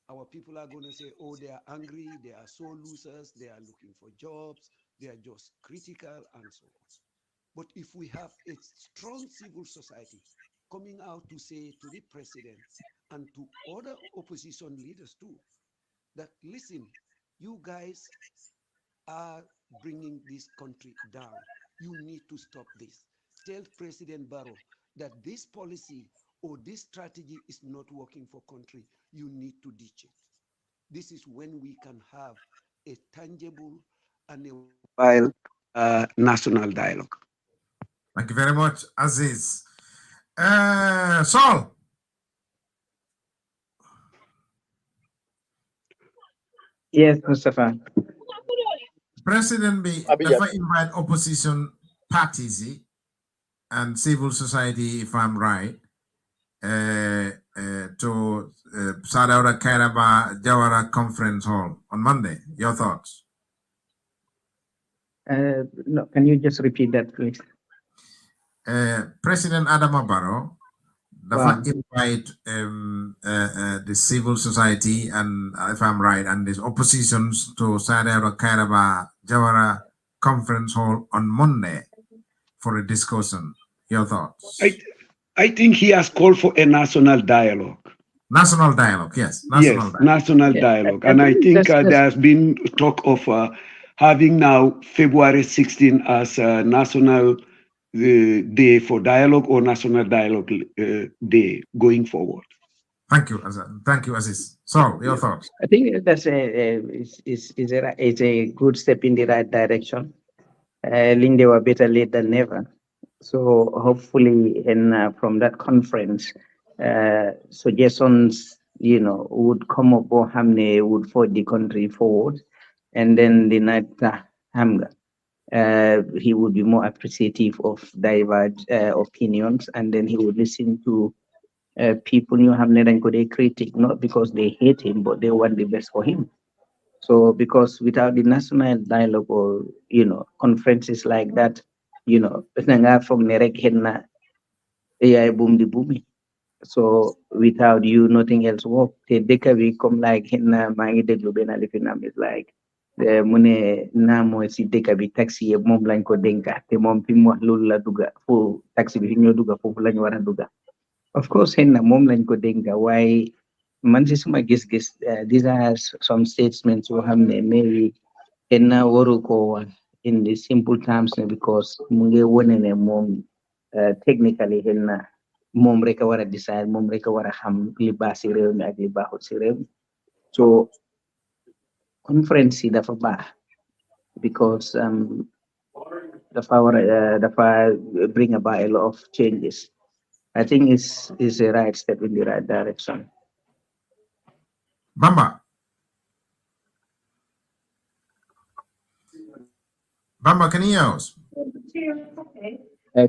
Our people are going to say, oh, they are angry, they are so losers, they are looking for jobs, they are just critical and so on. But if we have a strong civil society coming out to say to the president and to other opposition leaders too, that listen, you guys are bringing this country down. You need to stop this. Tell President Barrow that this policy or this strategy is not working for country. You need to ditch it. This is when we can have a tangible and a worthwhile national dialogue. Thank you very much, Aziz. Saul. Yes, Mustafa. President be never invite opposition parties and civil society, if I'm right, to Sadaura Kairaba Jawara Conference Hall on Monday. Your thoughts? No, can you just repeat that, please? President Adama Barrow invite the civil society and, if I'm right, and the oppositions to Sadaura Kairaba Jawara Conference Hall on Monday for a discussion. Your thoughts? I think he has called for a national dialogue. National dialogue, yes. National dialogue. And I think there has been talk of having now February 16 as a national day for dialogue or national dialogue day going forward. Thank you, thank you, Aziz. So, your thoughts? I think that's a good step in the right direction. Linde were better late than never. So hopefully, from that conference, suggestions, would come up or Hamne would forge the country forward, and then the night Hamga, he would be more appreciative of diverse opinions, and then he would listen to people you have a critic, not because they hate him, but they want the best for him. So because without the national dialogue or conferences like that, nga from nerek henna AI boom the boomi. So without you, nothing else work. Te deka we come like henna mangi deglu bena lifinam is like mune na mo si deka bi taxi e mom lañ ko denka te mom fi mo lolu la duga fo taxi bi fi ñoo duga fofu lañ wara duga. Of course, henna mom lañ ko denka why man si suma gis-gis these are some statements who have maybe henna waru ko in the simple terms because mu ngi wone ne mom technically henna mom rek a war a decide mom rek a war a xam li baax si réew mi ak li baaxul si réew mi so conference yi dafa baax because dafa war a dafa bring about a lot of changes. I think it's a right step in the right direction. Bamba. Bamba, can you hear us?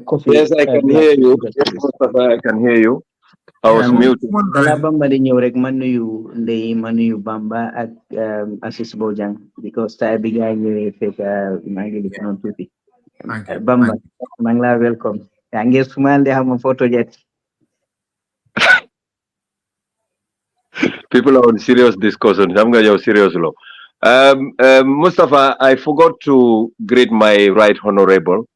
Coffee, Yes, I can hear you. Yes, Mustafa, I can hear you. I was muted. Bamba di ñëw rek man nuyu ndey ma nuyu Bamba ak Assis Bojang because tay bi nga ñëwee fekk maa ngi li noonu tuuti. Bamba maa ngi laa welcome. Yaa ngi sumal de xam photo jet. People are on serious discussion. I'm going to serious law. Mustafa, I forgot to greet my right honorable.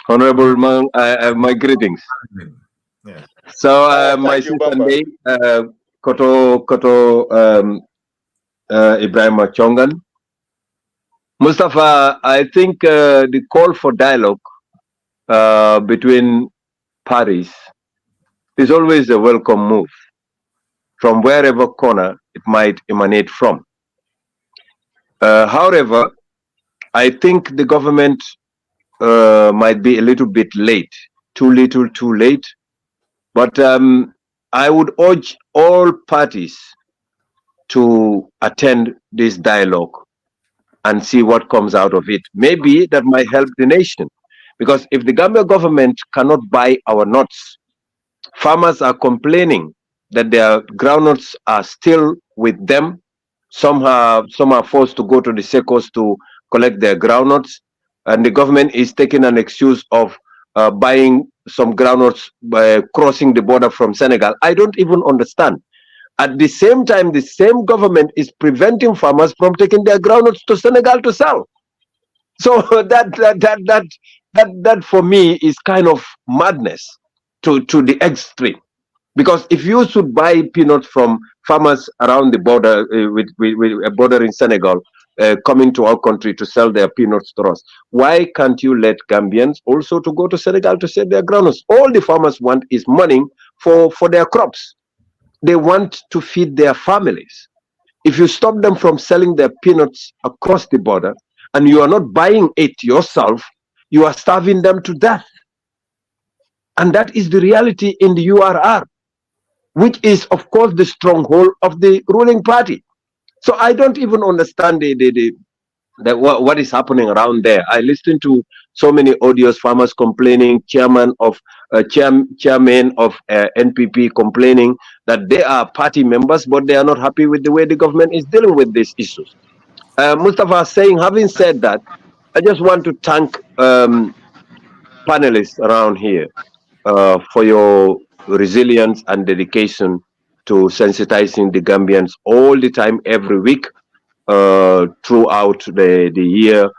Honorable, my greetings. Yeah. So my sister Koto Ibrahim Chongan. Mustafa, I think the call for dialogue between parties is always a welcome move from wherever corner it might emanate from. However, I think the government might be a little bit late, too little, too late. But I would urge all parties to attend this dialogue and see what comes out of it. Maybe that might help the nation. Because if the Gambia government cannot buy our nuts, farmers are complaining that their groundnuts are still with them. Some are forced to go to the secos to collect their groundnuts, and the government is taking an excuse of buying some groundnuts by crossing the border from Senegal. I don't even understand. At the same time, the same government is preventing farmers from taking their groundnuts to Senegal to sell. So that for me is kind of madness to the extreme. Because if you should buy peanuts from farmers around the border with a border in Senegal coming to our country to sell their peanuts to us, why can't you let Gambians also to go to Senegal to sell their groundnuts? All the farmers want is money for their crops. They want to feed their families. If you stop them from selling their peanuts across the border and you are not buying it yourself, you are starving them to death. And that is the reality in the URR, which is, of course, the stronghold of the ruling party. So I don't even understand what is happening around there. I listen to so many audios, farmers complaining, chairman of NPP complaining that they are party members, but they are not happy with the way the government is dealing with these issues. Mustafa saying, having said that, I just want to thank panelists around here for your resilience and dedication to sensitizing the Gambians all the time, every week, throughout the year.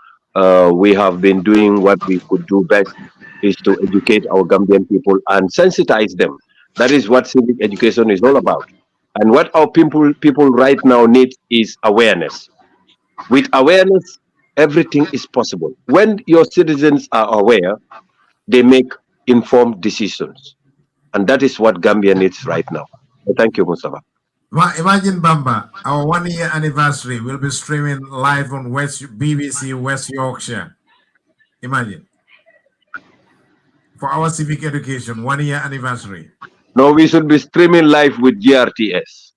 We have been doing what we could do best, is to educate our Gambian people and sensitize them. That is what civic education is all about. And what our people right now need is awareness. With awareness, everything is possible. When your citizens are aware, they make informed decisions. And that is what Gambia needs right now. Thank you, Mustafa. Imagine, Bamba, our 1-year anniversary will be streaming live on BBC West Yorkshire. Imagine. For our civic education, 1-year anniversary. No, we should be streaming live with GRTS.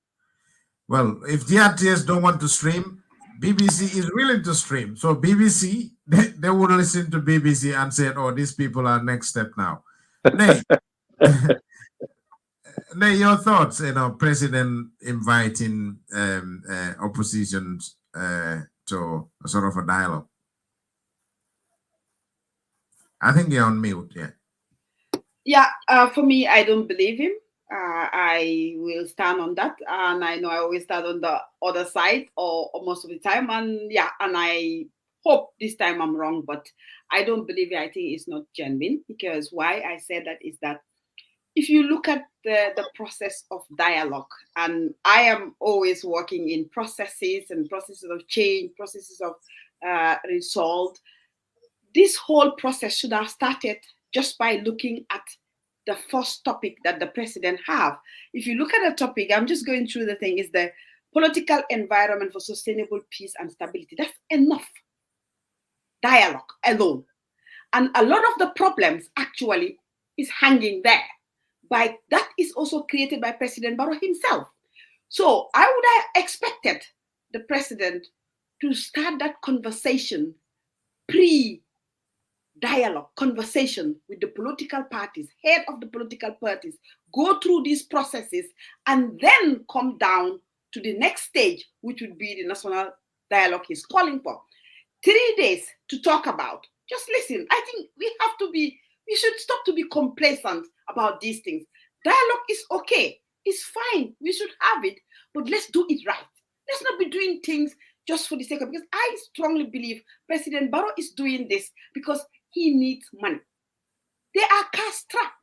Well, if GRTS don't want to stream, BBC is willing to stream. So BBC, they would listen to BBC and say, oh, these people are next step now. Nay, Nay, your thoughts, President inviting opposition to a sort of a dialogue. I think you're on mute, yeah. Yeah, for me, I don't believe him. I will stand on that, and I know I always stand on the other side or most of the time, and yeah, and I hope this time I'm wrong, but I don't believe it. I think it's not genuine, because why I said that is that if you look at the process of dialogue, and I am always working in processes and processes of change, processes of result, this whole process should have started just by looking at the first topic that the president have. If you look at the topic, I'm just going through the thing, is the political environment for sustainable peace and stability. That's enough dialogue alone. And a lot of the problems actually is hanging there. By that is also created by President Barrow himself. So I would have expected the president to start that conversation, dialogue, conversation with the political parties, head of the political parties, go through these processes, and then come down to the next stage, which would be the national dialogue he's calling for. 3 days to talk about. Just listen. I think we should stop to be complacent about these things. Dialogue is okay. It's fine. We should have it, but let's do it right. Let's not be doing things just for the sake of, because I strongly believe President Barrow is doing this because he needs money. They are cash-strapped.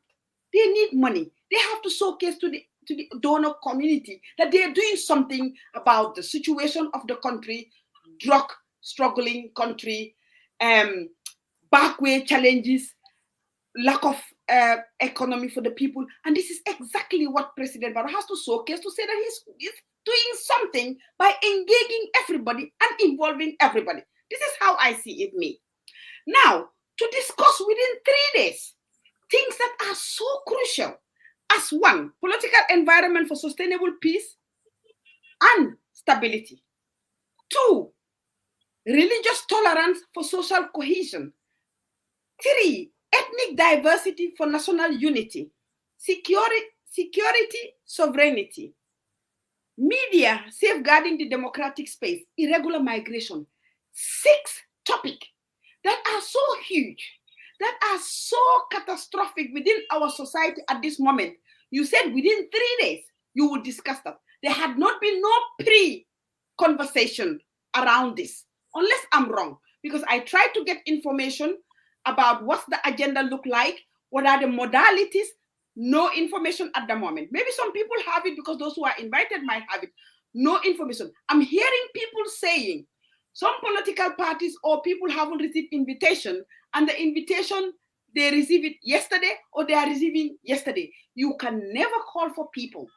They need money. They have to showcase to the donor community that they are doing something about the situation of the country, drug struggling country, backward challenges, lack of economy for the people. And this is exactly what President Barrow has to showcase, to say that he's doing something by engaging everybody and involving everybody. This is how I see it, me. Now, to discuss within 3 days things that are so crucial as one, political environment for sustainable peace and stability. 2, religious tolerance for social cohesion. 3, ethnic diversity for national unity. Security, sovereignty. Media, safeguarding the democratic space. Irregular migration. 6 topics that are so huge, that are so catastrophic within our society at this moment. You said within 3 days, you would discuss that. There had not been no pre-conversation around this, unless I'm wrong, because I tried to get information about what's the agenda look like, what are the modalities, no information at the moment. Maybe some people have it because those who are invited might have it. No information. I'm hearing people saying some political parties or people haven't received invitation, and the invitation, they receive it yesterday or they are receiving yesterday. You can never call for people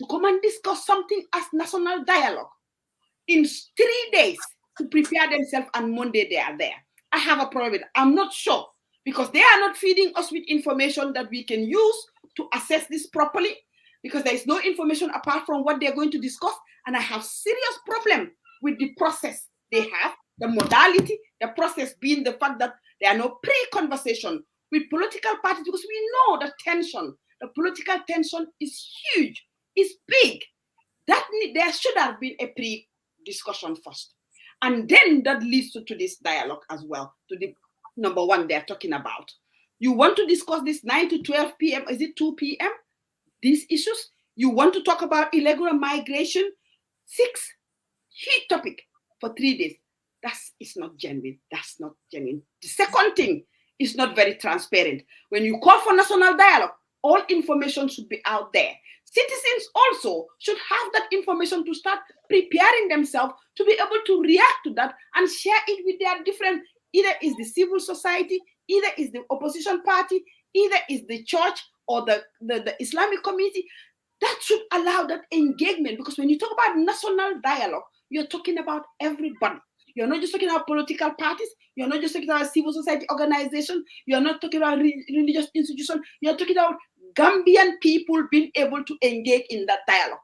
to come and discuss something as national dialogue in 3 days to prepare themselves, and Monday they are there. I have a problem with it. I'm not sure, because they are not feeding us with information that we can use to assess this properly, because there is no information apart from what they're going to discuss. And I have serious problem with the process they have, the modality, the process being the fact that there are no pre-conversation with political parties, because we know the tension, the political tension is huge, it's big. There should have been a pre-discussion first. And then that leads to this dialogue as well, to the number one they're talking about. You want to discuss this 9 to 12 p.m., is it 2 p.m.? These issues. You want to talk about illegal migration, 6 huge topic for 3 days. It's not genuine. That's not genuine. The second thing is not very transparent. When you call for national dialogue, all information should be out there. Citizens also should have that information to start preparing themselves to be able to react to that and share it with their different, either is the civil society, either is the opposition party, either is the church or the Islamic community. That should allow that engagement, because when you talk about national dialogue, you're talking about everybody. You're not just talking about political parties. You're not just talking about civil society organization. You're not talking about religious institution. You're talking about Gambian people being able to engage in that dialogue.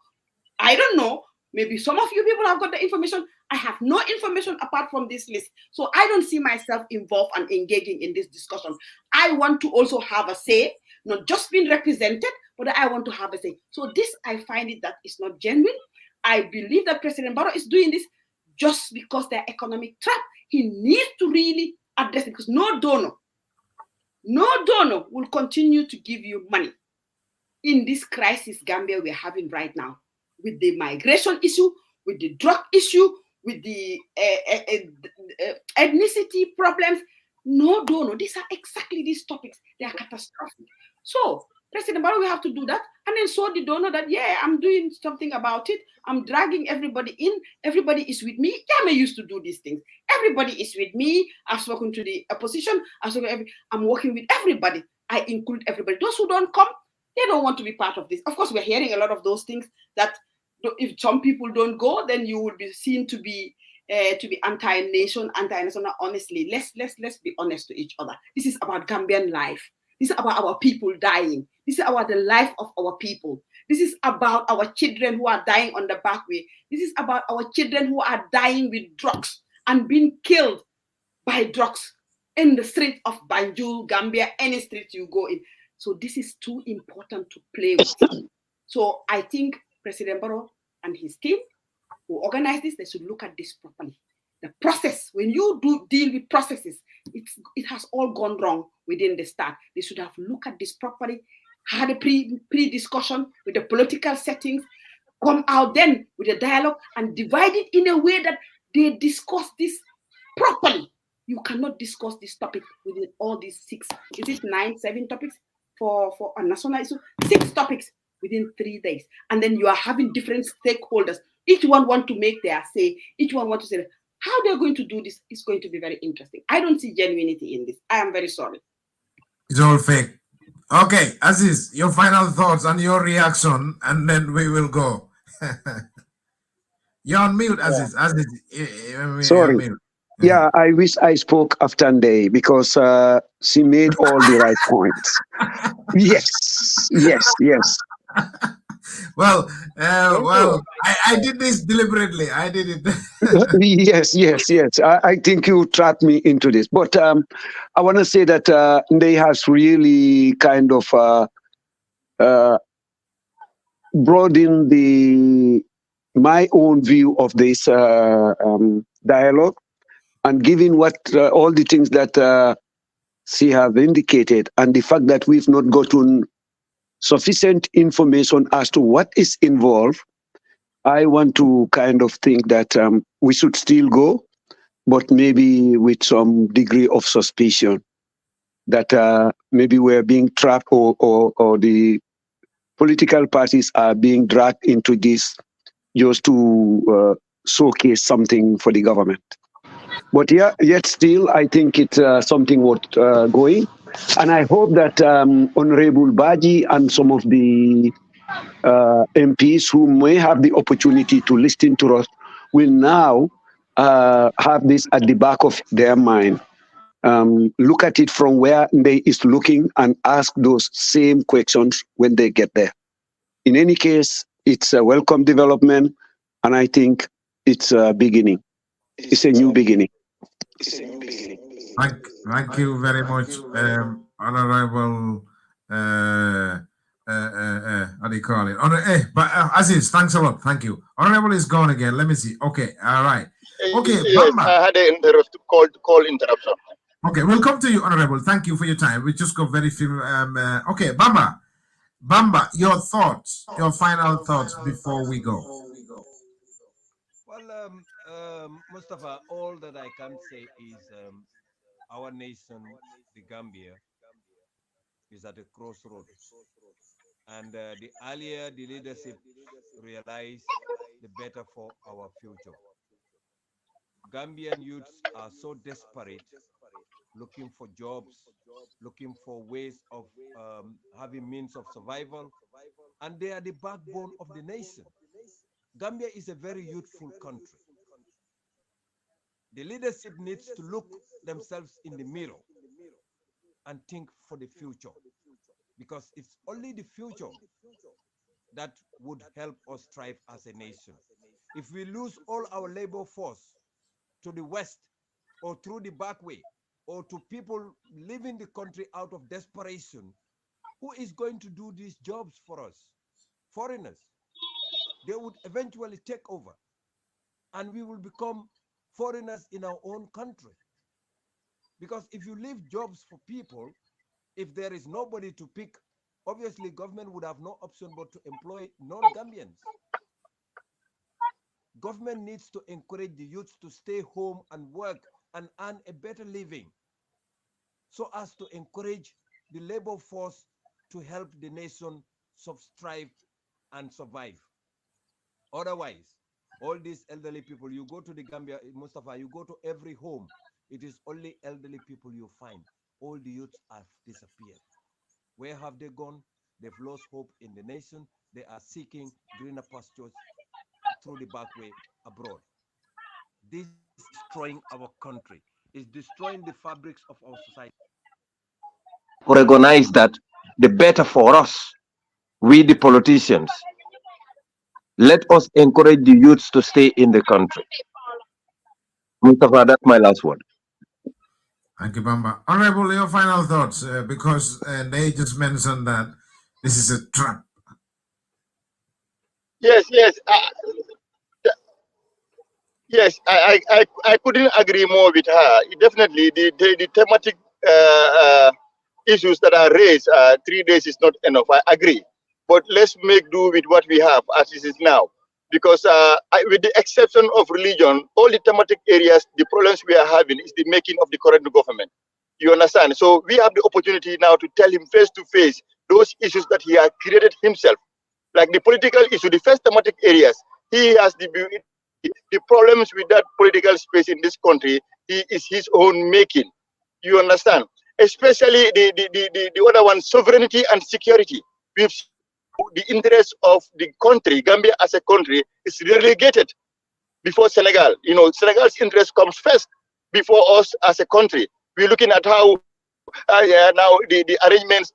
I don't know. Maybe some of you people have got the information. I have no information apart from this list. So I don't see myself involved and engaging in this discussion. I want to also have a say, not just being represented, but I want to have a say. So this, I find it that it's not genuine. I believe that President Barrow is doing this just because they're economic trap. He needs to really address it, because no donor will continue to give you money in this crisis Gambia we're having right now, with the migration issue, with the drug issue, with the ethnicity problems. No donor. These are exactly these topics. They are catastrophic. So President Barrow, we have to do that, and then show the donor that, yeah, I'm doing something about it. I'm dragging everybody in. Everybody is with me. Yame used to do these things. Everybody is with me. I've spoken to the opposition. I'm working with everybody. I include everybody. Those who don't come, they don't want to be part of this. Of course, we're hearing a lot of those things, that if some people don't go, then you will be seen to be anti-nation, anti-national. Honestly, let's be honest to each other. This is about Gambian life. This is about our people dying. This is about the life of our people. This is about our children who are dying on the back way. This is about our children who are dying with drugs and being killed by drugs in the streets of Banjul, Gambia, any street you go in. So this is too important to play with. So I think President Barrow and his team who organize this, they should look at this properly. The process, when you deal with processes, it has all gone wrong within the start. They should have looked at this properly, had a pre-discussion with the political settings, come out then with a dialogue and divide it in a way that they discuss this properly. You cannot discuss this topic within all these 7 topics for a national issue, 6 topics within 3 days. And then you are having different stakeholders. Each one want to make their say. Each one want to say how they're going to do this is going to be very interesting. I don't see genuinity in this. I am very sorry. It's all fake. Okay, Aziz, your final thoughts and your reaction, and then we will go. You're on mute, Aziz. Aziz, Sorry. mute. Yeah, I wish I spoke after Day, because she made all the right points. Yes. Well, I did this deliberately. I did it. Yes. I think you trapped me into this. But I want to say that Day has really kind of broadened my own view of this dialogue, and given what all the things that she have indicated, and the fact that we've not gotten sufficient information as to what is involved, I want to kind of think that we should still go, but maybe with some degree of suspicion that maybe we're being trapped, or the political parties are being dragged into this just to showcase something for the government. But yeah, yet still, I think it's something worth going. And I hope that Honorable Baji and some of the MPs who may have the opportunity to listen to us will now have this at the back of their mind. Look at it from where they is looking and ask those same questions when they get there. In any case, it's a welcome development, and I think it's a beginning. It's a new beginning. Thank you very much, Honorable. How do you call it? Aziz, thanks a lot. Thank you. Honorable is gone again. Let me see. Okay, all right. Okay, yes, I had an call interruption. Okay, we'll come to you, Honorable. Thank you for your time. We just got very few. Okay, Bamba, your thoughts, your final thoughts before we go. Well, Mustafa, all that I can say is our nation, the Gambia, is at a crossroads. And the earlier the leadership realize, the better for our future. Gambian youths are so desperate, looking for jobs, looking for ways of having means of survival, and they are the backbone of the nation. Gambia is a very youthful country. The leadership needs to look themselves in the mirror and think for the future, because it's only the future that would help us thrive as a nation. If we lose all our labor force to the West or through the back way or to people leaving the country out of desperation, who is going to do these jobs for us? Foreigners. They would eventually take over, and we will become foreigners in our own country. Because if you leave jobs for people, if there is nobody to pick, obviously government would have no option but to employ non-Gambians. Government needs to encourage the youths to stay home and work and earn a better living, so as to encourage the labor force to help the nation strive and survive. Otherwise, all these elderly people, you go to the Gambia, Mustafa, you go to every home, it is only elderly people you find. All the youths have disappeared. Where have they gone? They've lost hope in the nation. They are seeking greener pastures through the back way abroad. This is destroying our country. It's destroying the fabrics of our society. Recognize that the better for us, we the politicians, let us encourage the youths to stay in the country. Mustafa, that's my last word. Thank you, Bamba. Honorable, your final thoughts, because they just mentioned that this is a trap. Yes, I couldn't agree more with her. Definitely, the thematic issues that are raised, 3 days is not enough. I agree. But let's make do with what we have as it is now. Because with the exception of religion, all the thematic areas, the problems we are having is the making of the current government. You understand? So we have the opportunity now to tell him face to face those issues that he has created himself. Like the political issue, the first thematic areas, he has the problems with that political space in this country, he is his own making. You understand? Especially the other one, sovereignty and security. We've the interest of the country, Gambia as a country, is relegated before Senegal. You know, Senegal's interest comes first before us as a country. We're looking at how now the arrangements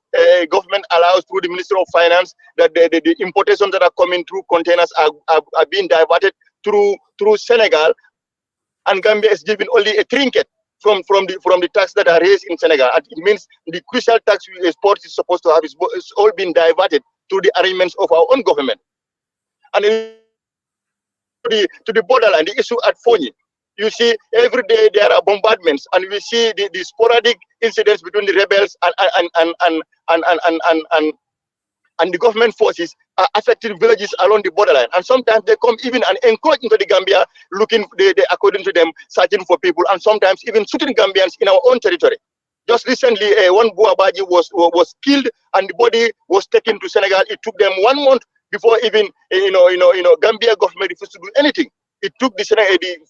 government allows through the Ministry of Finance that the importations that are coming through containers are being diverted through Senegal, and Gambia is given only a trinket from the tax that are raised in Senegal. And it means the crucial tax we export is supposed to have is all been diverted through the arrangements of our own government. And to the borderline, the issue at Fonyi, you see every day there are bombardments, and we see the sporadic incidents between the rebels and the government forces are affecting villages along the borderline. And sometimes they come even and encroach into the Gambia, looking, they according to them, searching for people, and sometimes even shooting Gambians in our own territory. Just recently, one Buabaji was killed, and the body was taken to Senegal. It took them 1 month before even Gambia government refused to do anything. It took the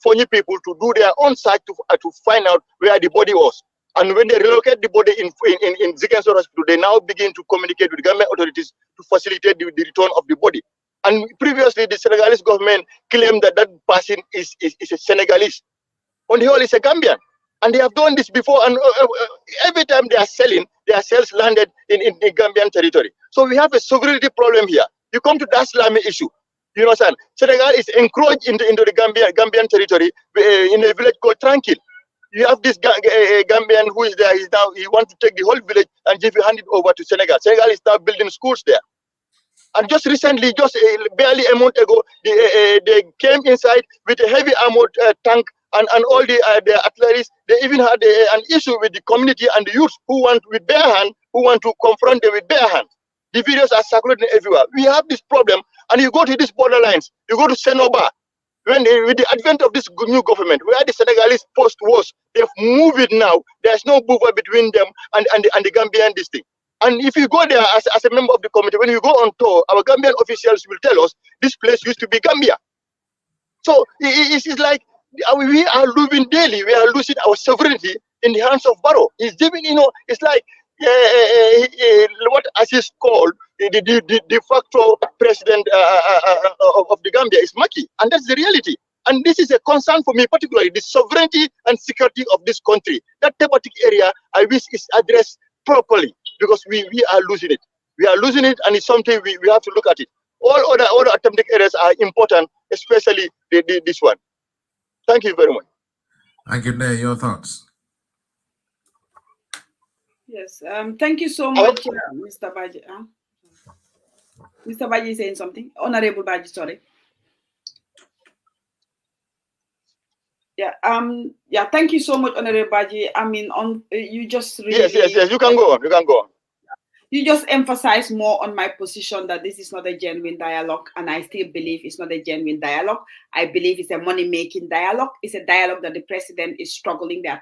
Fonyi people to do their own search to find out where the body was. And when they relocate the body in Ziguinchor Hospital, they now begin to communicate with government authorities to facilitate the return of the body. And previously, the Senegalese government claimed that that person is a Senegalese. On the whole, it's a Gambian. And they have done this before, and every time they are selling, their sales landed in Gambian territory. So we have a sovereignty problem here. You come to that Islamic issue. You understand? Senegal is encroached into the Gambian territory in a village called Tranquil. You have this Gambian who is there. He wants to take the whole village and hand it over to Senegal. Senegal is now building schools there. And just recently, barely a month ago, they came inside with a heavy armored tank and all the artillery. They even had an issue with the community and the youth who want with bare hand, who want to confront them with bare hand. The videos are circulating everywhere. We have this problem, and you go to these borderlines, you go to Senoba, with the advent of this new government, where the Senegalese post was, they've moved it now. There's no buffer between them and the Gambian district. And if you go there as a member of the committee, when you go on tour, our Gambian officials will tell us this place used to be Gambia. So it's like we are losing daily. We are losing our sovereignty in the hands of Barrow. He's giving, it's like what as is called the de facto president of the Gambia is Maki, and that's the reality. And this is a concern for me, particularly the sovereignty and security of this country. That thematic area I wish is addressed properly, because we are losing it. We are losing it, and it's something we have to look at it. All other thematic areas are important, especially this one. Thank you very much. Thank you, Nay. Your thoughts? Yes, thank you so much, Mr. Baji. Mr. Baji is saying something. Honorable Baji, sorry. Yeah, thank you so much, Honorable Baji. I mean, you just really... Yes, you can go on. You just emphasize more on my position that this is not a genuine dialogue, and I still believe it's not a genuine dialogue. I believe it's a money-making dialogue. It's a dialogue that the president is struggling. They are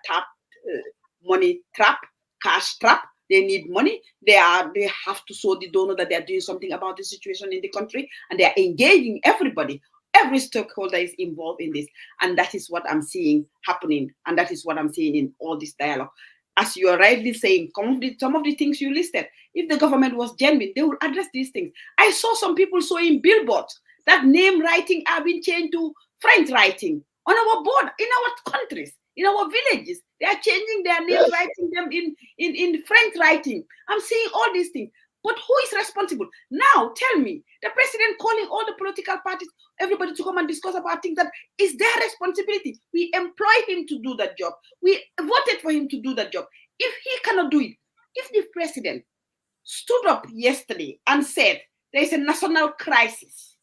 money trap, cash trap. They need money. They have to show the donor that they are doing something about the situation in the country, and they are engaging everybody. Every stakeholder is involved in this, and that is what I'm seeing happening, and that is what I'm seeing in all this dialogue. As you are rightly saying, some of the things you listed, if the government was genuine, they will address these things. I saw some people showing billboards that name writing have been changed to French writing on our board, in our countries, in our villages. They are changing their names, writing them in French writing. I'm seeing all these things. But who is responsible? Now, tell me, the president calling all the political parties, everybody to come and discuss about things that is their responsibility. We employ him to do that job. We voted for him to do that job. If he cannot do it, if the president stood up yesterday and said, there is a national crisis,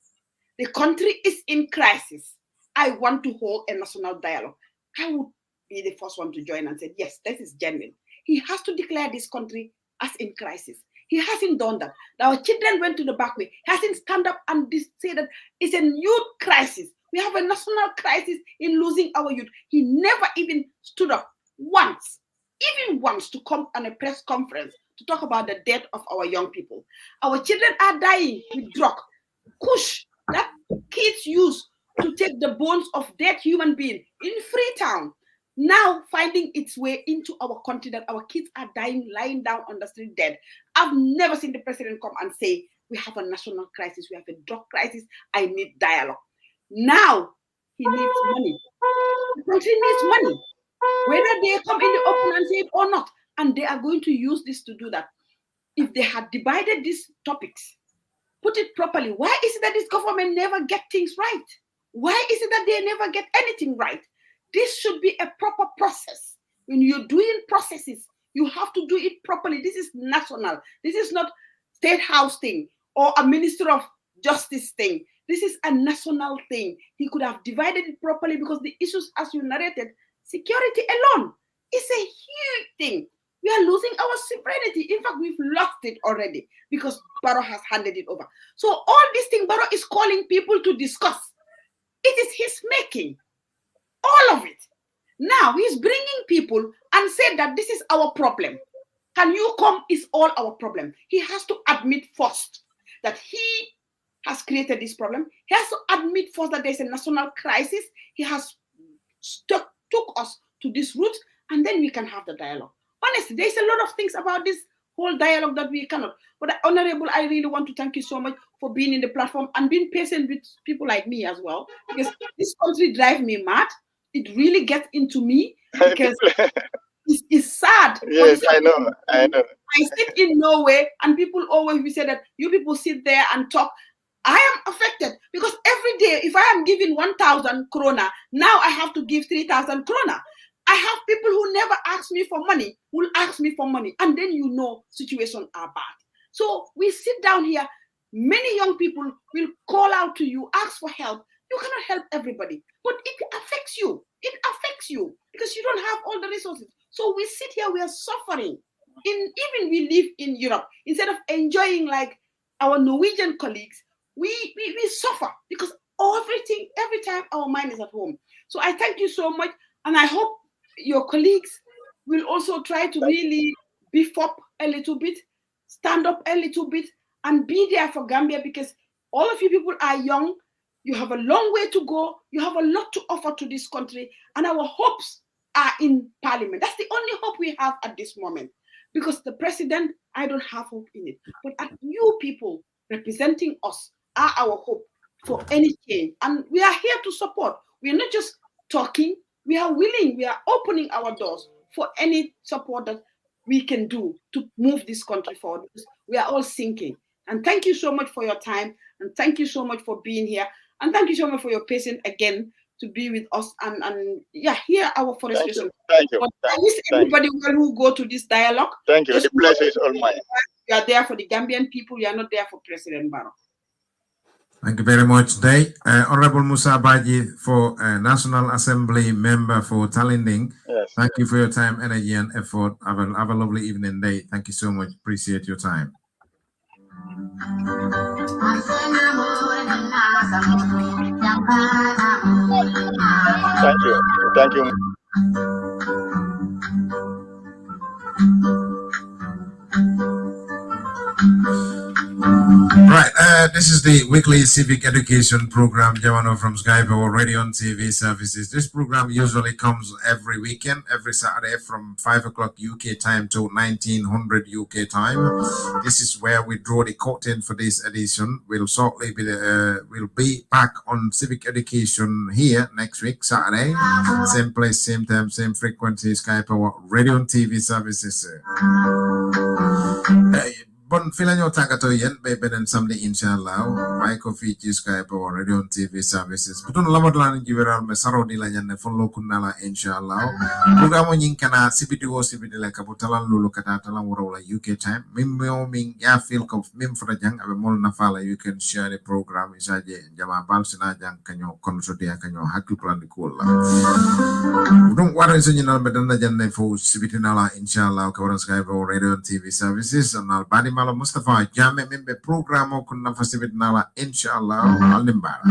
the country is in crisis, I want to hold a national dialogue, I would be the first one to join and say, yes, this is genuine. He has to declare this country as in crisis. He hasn't done that. Our children went to the back way. He hasn't stand up and say that it's a youth crisis. We have a national crisis in losing our youth. He never even stood up once, even once, to come on a press conference to talk about the death of our young people. Our children are dying with drug. Kush, that kids use to take the bones of dead human beings in Freetown, now finding its way into our country, that our kids are dying, lying down on the street dead. I've never seen the president come and say, we have a national crisis, we have a drug crisis, I need dialogue. Now, he needs money. The country needs money. Whether they come in the open and say it or not, and they are going to use this to do that. If they had divided these topics, put it properly, why is it that this government never get things right? Why is it that they never get anything right? This should be a proper process. When you're doing processes, you have to do it properly. This is national. This is not State House thing or a Minister of Justice thing. This is a national thing. He could have divided it properly, because the issues, as you narrated, security alone is a huge thing. We are losing our sovereignty. In fact, we've lost it already because Barrow has handed it over. So all this thing Barrow is calling people to discuss, it is his making. All of it. Now he's bringing people and said that this is our problem. Can you come? Is all our problem. He has to admit first that he has created this problem. He has to admit first that there's a national crisis. He has took us to this route, and then we can have the dialogue. Honestly, there's a lot of things about this whole dialogue that we cannot. But Honorable, I really want to thank you so much for being in the platform and being patient with people like me as well, because this country drives me mad. It really gets into me because it's sad. Yes, I know. I sit in Norway, and people always say that you people sit there and talk. I am affected because every day, if I am giving 1,000 krona, now I have to give 3,000 krona. I have people who never ask me for money, will ask me for money, and then you know situations are bad. So we sit down here, many young people will call out to you, ask for help. You cannot help everybody, but it affects you. It affects you because you don't have all the resources. So we sit here, we are suffering. Even we live in Europe, instead of enjoying like our Norwegian colleagues, we suffer because every time our mind is at home. So I thank you so much, and I hope your colleagues will also try to really beef up a little bit, stand up a little bit, and be there for Gambia, because all of you people are young. You have a long way to go. You have a lot to offer to this country, and our hopes are in Parliament. That's the only hope we have at this moment. because the president, I don't have hope in it. But you people representing us are our hope for any change. And we are here to support. We are not just talking, we are willing, we are opening our doors for any support that we can do to move this country forward. We are all sinking. And thank you so much for your time. And thank you so much for being here. And thank you so much for your patience again to be with us and yeah, hear our forest resolution. Thank you. But I wish everybody well who go to this dialogue. Thank you. The pleasure is all mine. You are there for the Gambian people. You are not there for President Barrow. Thank you very much, Day. Honorable Musa Baji, for National Assembly member for Talinding. Yes. Thank you for your time, energy, and effort. Have a lovely evening, Day. Thank you so much. Appreciate your time. Thank you. Thank you. Right, this is the weekly civic education program, Jamano from Skype or Radio and TV services. This program usually comes every weekend, every Saturday from 5 o'clock UK time to 1900 UK time. This is where we draw the curtain for this edition. We'll shortly be back on civic education here next week, Saturday. Same place, same time, same frequency, Skype or Radio and TV services. Bon fi la ñoo tàggatoo yéen ba beneen samedi inshallah may ko fii ci Skype or Radio TV services butun lamadlani jiberal me sarodi la ñanne follow kunna la inshallah programme ñing kana sibidi la kabutalan lulu kata talan woro la UK time ming ya feel ko mim fota jang abe mol na fala you can share the program isaje jama bal sina jang kanyo konsodia kanyo hakku plan di cool la butun waro suñu na be dana janne fo sibidi na la inshallah ko Skype or Radio TV services and bani Mala Mustafa Jame membe programo kunna fasibit nala inshallah alimbara.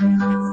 Thank you.